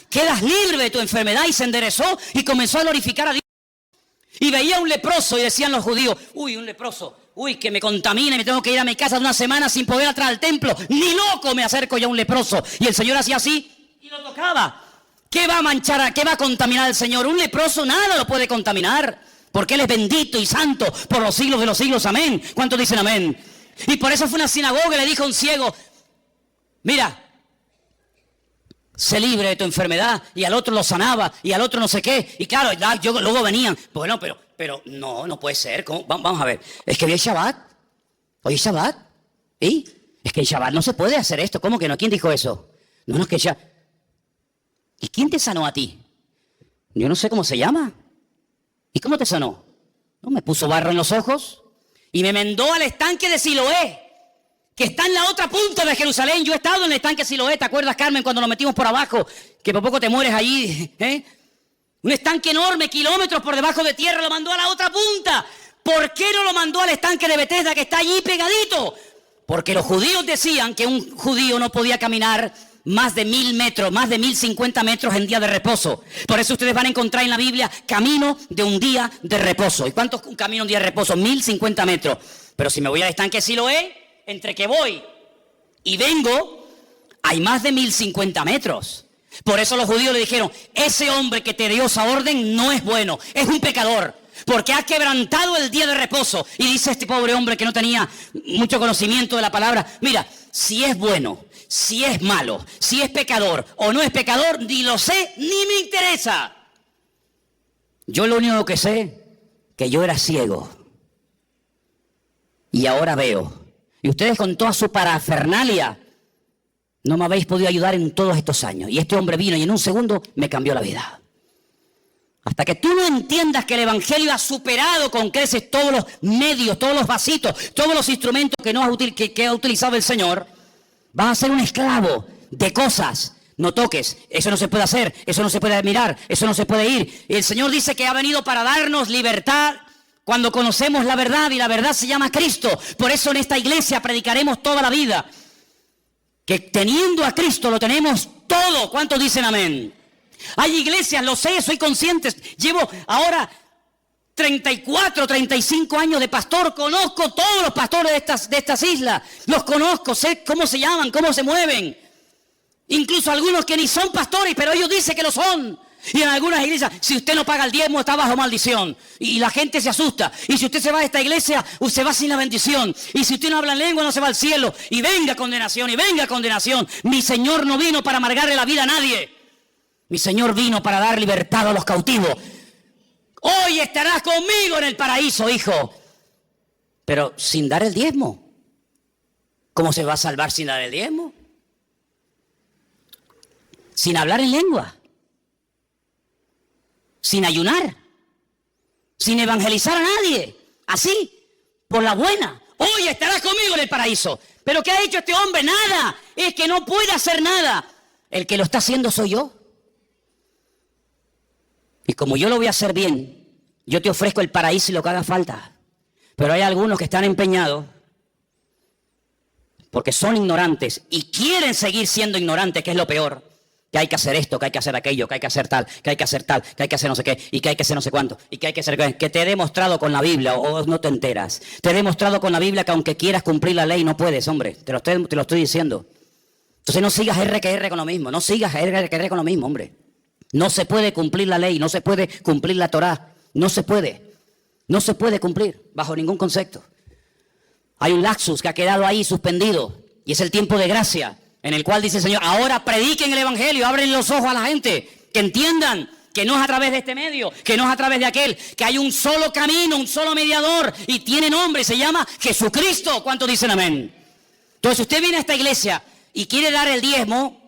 quedas libre de tu enfermedad. Y se enderezó y comenzó a glorificar a Dios. Y veía a un leproso y decían los judíos, uy, un leproso, uy, que me contamine, me tengo que ir a mi casa de una semana sin poder entrar al templo. Ni loco me acerco yo a un leproso. Y el Señor hacía así y lo tocaba. ¿Qué va a manchar, qué va a contaminar al Señor? Un leproso nada lo puede contaminar, porque Él es bendito y santo por los siglos de los siglos. Amén. ¿Cuántos dicen amén? Y por eso fue a una sinagoga y le dijo a un ciego, mira, sé libre de tu enfermedad. Y al otro lo sanaba y al otro no sé qué. Y claro, luego venían, bueno, pero no puede ser. Vamos a ver, es que hoy es Shabbat. Hoy es Shabbat. ¿Y? Es que en Shabbat no se puede hacer esto. ¿Cómo que no? ¿Quién dijo eso? No, es que ya... ¿Y quién te sanó a ti? Yo no sé cómo se llama. ¿Y cómo te sanó? No, me puso barro en los ojos y me mandó al estanque de Siloé, que está en la otra punta de Jerusalén. Yo he estado en el estanque de Siloé, ¿te acuerdas, Carmen, cuando nos metimos por abajo? Que por poco te mueres allí, ¿eh? Un estanque enorme, kilómetros por debajo de tierra, lo mandó a la otra punta. ¿Por qué no lo mandó al estanque de Betesda, que está allí pegadito? Porque los judíos decían que un judío no podía caminar más de 1000 metros, más de 1050 metros en día de reposo. Por eso ustedes van a encontrar en la Biblia camino de un día de reposo. ¿Y cuánto es un camino de un día de reposo? 1050 metros. Pero si me voy al estanque de Siloé, entre que voy y vengo, hay más de 1050 metros. Por eso los judíos le dijeron, ese hombre que te dio esa orden no es bueno, es un pecador, porque ha quebrantado el día de reposo. Y dice este pobre hombre que no tenía mucho conocimiento de la palabra, mira, si es bueno, si es malo, si es pecador o no es pecador, ni lo sé, ni me interesa. Yo lo único que sé, que yo era ciego y ahora veo. Y ustedes con toda su parafernalia no me habéis podido ayudar en todos estos años. Y este hombre vino y en un segundo me cambió la vida. Hasta que tú no entiendas que el Evangelio ha superado con creces todos los medios, todos los vasitos, todos los instrumentos que ha utilizado el Señor, vas a ser un esclavo de cosas. No toques, eso no se puede hacer, eso no se puede mirar, eso no se puede ir. El Señor dice que ha venido para darnos libertad cuando conocemos la verdad, y la verdad se llama Cristo. Por eso en esta iglesia predicaremos toda la vida que teniendo a Cristo lo tenemos todo. ¿Cuántos dicen amén? Hay iglesias, lo sé, soy consciente. Llevo ahora 34, 35 años de pastor. Conozco todos los pastores de estas islas. Los conozco, sé cómo se llaman, cómo se mueven. Incluso algunos que ni son pastores, pero ellos dicen que lo son. Y en algunas iglesias, si usted no paga el diezmo, está bajo maldición. Y la gente se asusta. Y si usted se va a esta iglesia, usted va sin la bendición. Y si usted no habla en lengua, no se va al cielo. Y venga condenación, y venga condenación. Mi Señor no vino para amargarle la vida a nadie. Mi Señor vino para dar libertad a los cautivos. Hoy estarás conmigo en el paraíso, hijo. Pero sin dar el diezmo. ¿Cómo se va a salvar sin dar el diezmo? Sin hablar en lengua. Sin ayunar, sin evangelizar a nadie, así, por la buena. Hoy estarás conmigo en el paraíso. ¿Pero qué ha hecho este hombre? Nada, es que no puede hacer nada. El que lo está haciendo soy yo. Y como yo lo voy a hacer bien, yo te ofrezco el paraíso y lo que haga falta. Pero hay algunos que están empeñados, porque son ignorantes y quieren seguir siendo ignorantes, que es lo peor. Que hay que hacer esto, que hay que hacer aquello, que hay que hacer tal, que hay que hacer tal, que hay que hacer no sé qué, y que hay que hacer no sé cuánto, y que hay que hacer que te he demostrado con la Biblia, o no te enteras. Te he demostrado con la Biblia que aunque quieras cumplir la ley, no puedes, hombre. Te lo estoy diciendo. Entonces no sigas R que R con lo mismo, no sigas R que R con lo mismo, hombre. No se puede cumplir la ley, no se puede cumplir la Torá, no se puede. No se puede cumplir, bajo ningún concepto. Hay un lapsus que ha quedado ahí suspendido, y es el tiempo de gracia, en el cual dice el Señor, ahora prediquen el Evangelio, abren los ojos a la gente, que entiendan que no es a través de este medio, que no es a través de aquel, que hay un solo camino, un solo mediador, y tiene nombre, se llama Jesucristo. ¿Cuántos dicen amén? Entonces, si usted viene a esta iglesia y quiere dar el diezmo,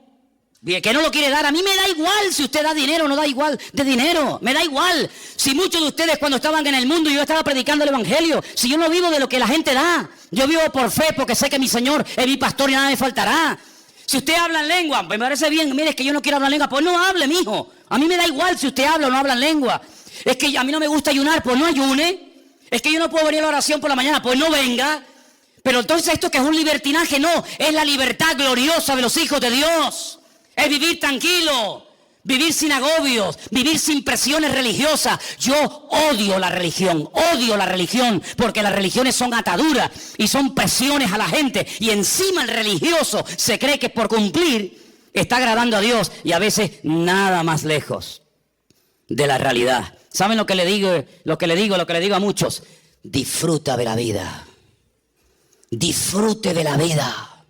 que no lo quiere dar, a mí me da igual si usted da dinero o no da igual de dinero, me da igual. Si muchos de ustedes cuando estaban en el mundo yo estaba predicando el Evangelio, si yo no vivo de lo que la gente da, yo vivo por fe porque sé que mi Señor es mi pastor y nada me faltará. Si usted habla en lengua, me parece bien, mire, es que yo no quiero hablar en lengua, pues no hable, mijo. A mí me da igual si usted habla o no habla en lengua. Es que a mí no me gusta ayunar, pues no ayune. Es que yo no puedo venir a la oración por la mañana, pues no venga. Pero entonces esto que es un libertinaje, no, es la libertad gloriosa de los hijos de Dios. Es vivir tranquilo, vivir sin agobios, vivir sin presiones religiosas. Yo odio la religión, porque las religiones son ataduras y son presiones a la gente. Y encima el religioso se cree que por cumplir está agradando a Dios y a veces nada más lejos de la realidad. ¿Saben lo que le digo a muchos? Disfruta de la vida. Disfrute de la vida.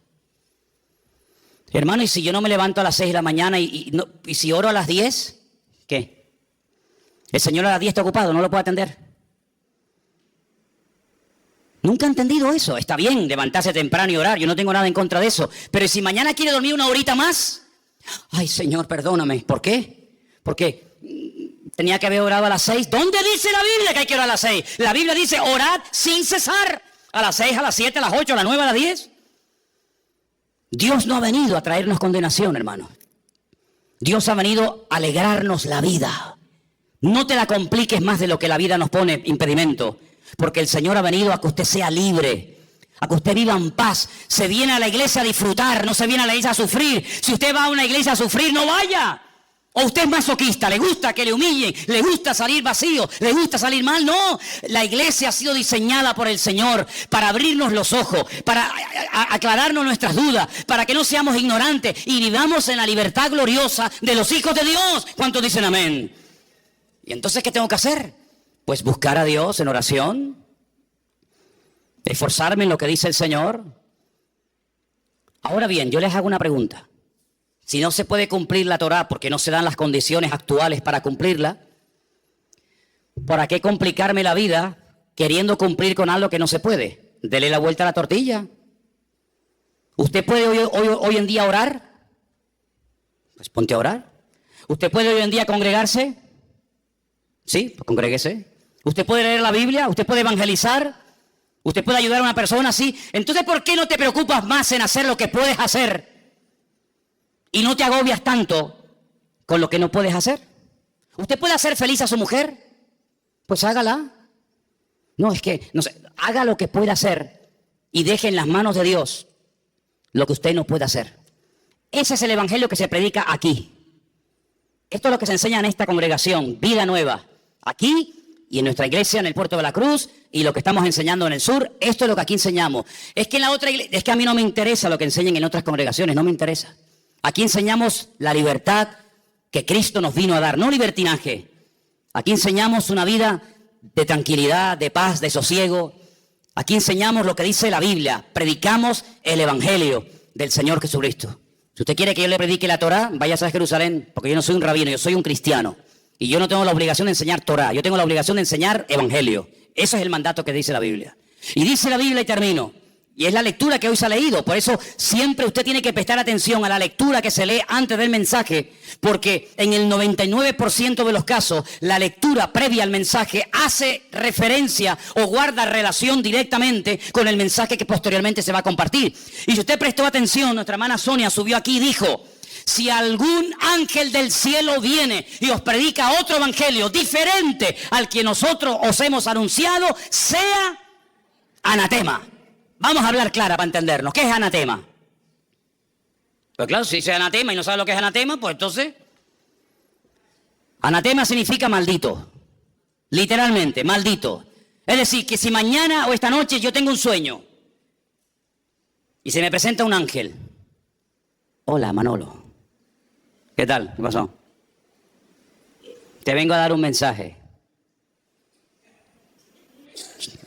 Hermano, ¿y si yo no me levanto a las 6 de la mañana y si oro a las 10? ¿Qué? El Señor a las 10 está ocupado, no lo puede atender. Nunca he entendido eso. Está bien levantarse temprano y orar, yo no tengo nada en contra de eso. Pero si mañana quiere dormir una horita más, ay Señor, perdóname. ¿Por qué? Porque tenía que haber orado a las 6. ¿Dónde dice la Biblia que hay que orar a las 6? La Biblia dice orad sin cesar. A las 6, a las 7, a las 8, a las 9, a las 10. Dios no ha venido a traernos condenación, hermano. Dios ha venido a alegrarnos la vida. No te la compliques más de lo que la vida nos pone impedimento. Porque el Señor ha venido a que usted sea libre, a que usted viva en paz. Se viene a la iglesia a disfrutar, no se viene a la iglesia a sufrir. Si usted va a una iglesia a sufrir, no vaya. O usted es masoquista, le gusta que le humillen, le gusta salir vacío, le gusta salir mal. No, la iglesia ha sido diseñada por el Señor para abrirnos los ojos, para aclararnos nuestras dudas, para que no seamos ignorantes y vivamos en la libertad gloriosa de los hijos de Dios. ¿Cuántos dicen amén? ¿Y entonces qué tengo que hacer? Pues buscar a Dios en oración, esforzarme en lo que dice el Señor. Ahora bien, yo les hago una pregunta. Si no se puede cumplir la Torá porque no se dan las condiciones actuales para cumplirla, ¿para qué complicarme la vida queriendo cumplir con algo que no se puede? Dele la vuelta a la tortilla. ¿Usted puede hoy en día orar? Pues ponte a orar. ¿Usted puede hoy en día congregarse? Sí, pues congréguese. ¿Usted puede leer la Biblia? ¿Usted puede evangelizar? ¿Usted puede ayudar a una persona así? Entonces, ¿por qué no te preocupas más en hacer lo que puedes hacer? Y no te agobias tanto con lo que no puedes hacer. ¿Usted puede hacer feliz a su mujer? Pues hágala. No, es que, no sé, haga lo que pueda hacer y deje en las manos de Dios lo que usted no puede hacer. Ese es el evangelio que se predica aquí. Esto es lo que se enseña en esta congregación, Vida Nueva. Aquí y en nuestra iglesia en el Puerto de la Cruz y lo que estamos enseñando en el sur, esto es lo que aquí enseñamos. Es que en la otra iglesia, es que a mí no me interesa lo que enseñan en otras congregaciones, no me interesa. Aquí enseñamos la libertad que Cristo nos vino a dar, no libertinaje. Aquí enseñamos una vida de tranquilidad, de paz, de sosiego. Aquí enseñamos lo que dice la Biblia. Predicamos el evangelio del Señor Jesucristo. Si usted quiere que yo le predique la Torá, váyase a Jerusalén, porque yo no soy un rabino, yo soy un cristiano. Y yo no tengo la obligación de enseñar Torá, yo tengo la obligación de enseñar evangelio. Ese es el mandato que dice la Biblia. Y dice la Biblia, y termino, y es la lectura que hoy se ha leído. Por eso siempre usted tiene que prestar atención a la lectura que se lee antes del mensaje, porque en el 99% de los casos la lectura previa al mensaje hace referencia o guarda relación directamente con el mensaje que posteriormente se va a compartir. Y si usted prestó atención, nuestra hermana Sonia subió aquí y dijo: si algún ángel del cielo viene y os predica otro evangelio diferente al que nosotros os hemos anunciado, sea anatema. Vamos a hablar clara para entendernos. ¿Qué es anatema? Pues claro, si dice anatema y no sabe lo que es anatema, pues entonces... Anatema significa maldito. Literalmente, maldito. Es decir, que si mañana o esta noche yo tengo un sueño y se me presenta un ángel. Hola, Manolo. ¿Qué tal? ¿Qué pasó? Te vengo a dar un mensaje.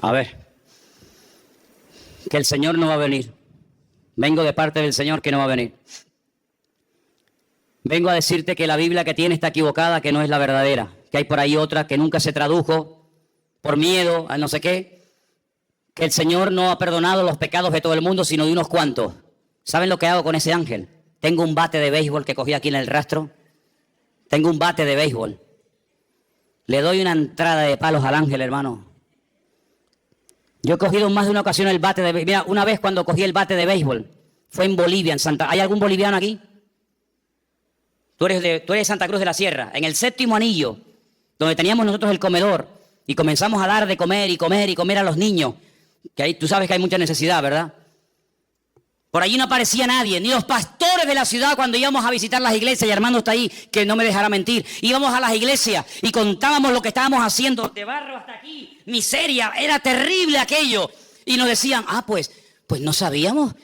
A ver. Que el Señor no va a venir. Vengo de parte del Señor que no va a venir. Vengo a decirte que la Biblia que tiene está equivocada, que no es la verdadera. Que hay por ahí otra que nunca se tradujo por miedo a no sé qué. Que el Señor no ha perdonado los pecados de todo el mundo, sino de unos cuantos. ¿Saben lo que hago con ese ángel? Tengo un bate de béisbol que cogí aquí en el rastro. Tengo un bate de béisbol. Le doy una entrada de palos al ángel, hermano. Yo he cogido en más de una ocasión el bate de béisbol. Mira, una vez cuando cogí el bate de béisbol, fue en Bolivia, en Santa... ¿Hay algún boliviano aquí? Tú eres de Santa Cruz de la Sierra. En el 7º anillo donde teníamos nosotros el comedor, y comenzamos a dar de comer y comer y comer a los niños, que ahí tú sabes que hay mucha necesidad, ¿verdad? Por allí no aparecía nadie, ni los pastores de la ciudad cuando íbamos a visitar las iglesias, y Armando está ahí, que no me dejará mentir. Íbamos a las iglesias y contábamos lo que estábamos haciendo, de barro hasta aquí, miseria, era terrible aquello. Y nos decían, pues no sabíamos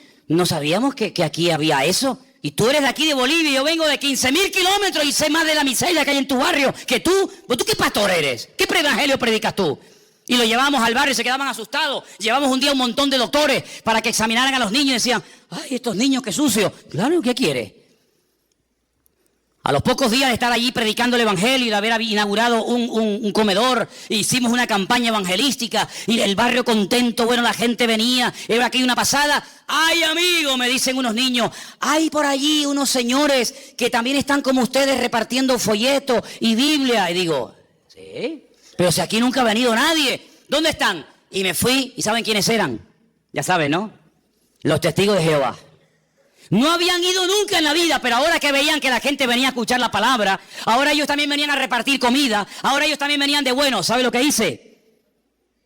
que aquí había eso. Y tú eres de aquí de Bolivia, y yo vengo de 15.000 kilómetros y sé más de la miseria que hay en tu barrio que tú. ¿Pues tú qué pastor eres? ¿Qué evangelio predicas tú? Y lo llevábamos al barrio y se quedaban asustados. Llevamos un día un montón de doctores para que examinaran a los niños y decían, ¡ay, estos niños qué sucios! Claro, ¿qué quiere? A los pocos días de estar allí predicando el evangelio y de haber inaugurado un comedor, hicimos una campaña evangelística y el barrio contento, bueno, la gente venía, era aquí una pasada. ¡Ay, amigo!, me dicen unos niños, hay por allí unos señores que también están como ustedes repartiendo folletos y Biblia. Y digo, ¿sí? Pero si aquí nunca ha venido nadie, ¿dónde están? Y me fui, ¿y saben quiénes eran? Ya saben, ¿no? Los testigos de Jehová. No habían ido nunca en la vida, pero ahora que veían que la gente venía a escuchar la palabra, ahora ellos también venían a repartir comida, ahora ellos también venían de bueno. ¿Sabe lo que hice?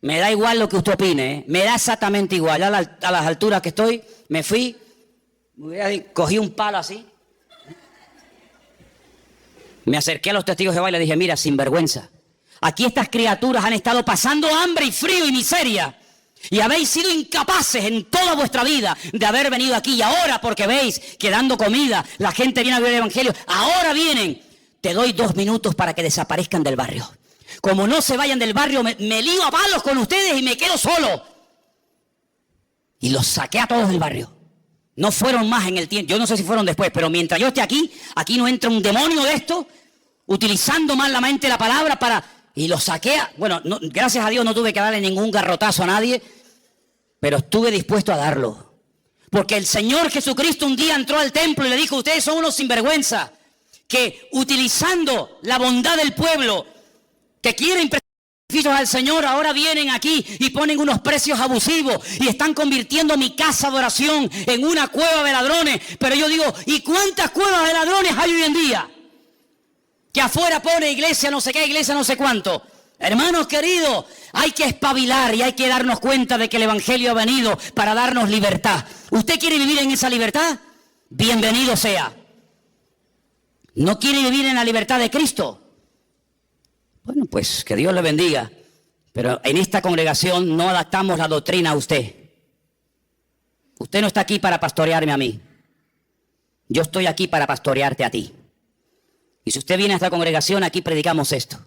Me da igual lo que usted opine, ¿eh? Me da exactamente igual. A las alturas que estoy, me fui, cogí un palo así, me acerqué a los testigos de Jehová y le dije, mira, sinvergüenza, aquí estas criaturas han estado pasando hambre y frío y miseria. Y habéis sido incapaces en toda vuestra vida de haber venido aquí. Y ahora, porque veis que dando comida la gente viene a ver el evangelio, ahora vienen. Te doy 2 minutos para que desaparezcan del barrio. Como no se vayan del barrio, me lío a palos con ustedes y me quedo solo. Y los saqué a todos del barrio. No fueron más en el tiempo. Yo no sé si fueron después, pero mientras yo esté aquí, aquí no entra un demonio de esto, utilizando malamente la palabra para... Y los saqué, bueno, no, gracias a Dios no tuve que darle ningún garrotazo a nadie, pero estuve dispuesto a darlo. Porque el Señor Jesucristo un día entró al templo y le dijo, ustedes son unos sinvergüenza, que utilizando la bondad del pueblo, que quieren presentar sacrificios al Señor, ahora vienen aquí y ponen unos precios abusivos y están convirtiendo mi casa de oración en una cueva de ladrones. Pero yo digo, ¿y cuántas cuevas de ladrones hay hoy en día? Que afuera pone iglesia no sé qué, iglesia no sé cuánto. Hermanos queridos, hay que espabilar y hay que darnos cuenta de que el evangelio ha venido para darnos libertad. ¿Usted quiere vivir en esa libertad? Bienvenido sea. ¿No quiere vivir en la libertad de Cristo? Bueno, pues que Dios le bendiga. Pero en esta congregación no adaptamos la doctrina a usted. Usted no está aquí para pastorearme a mí. Yo estoy aquí para pastorearte a ti. Y si usted viene a esta congregación, aquí predicamos esto.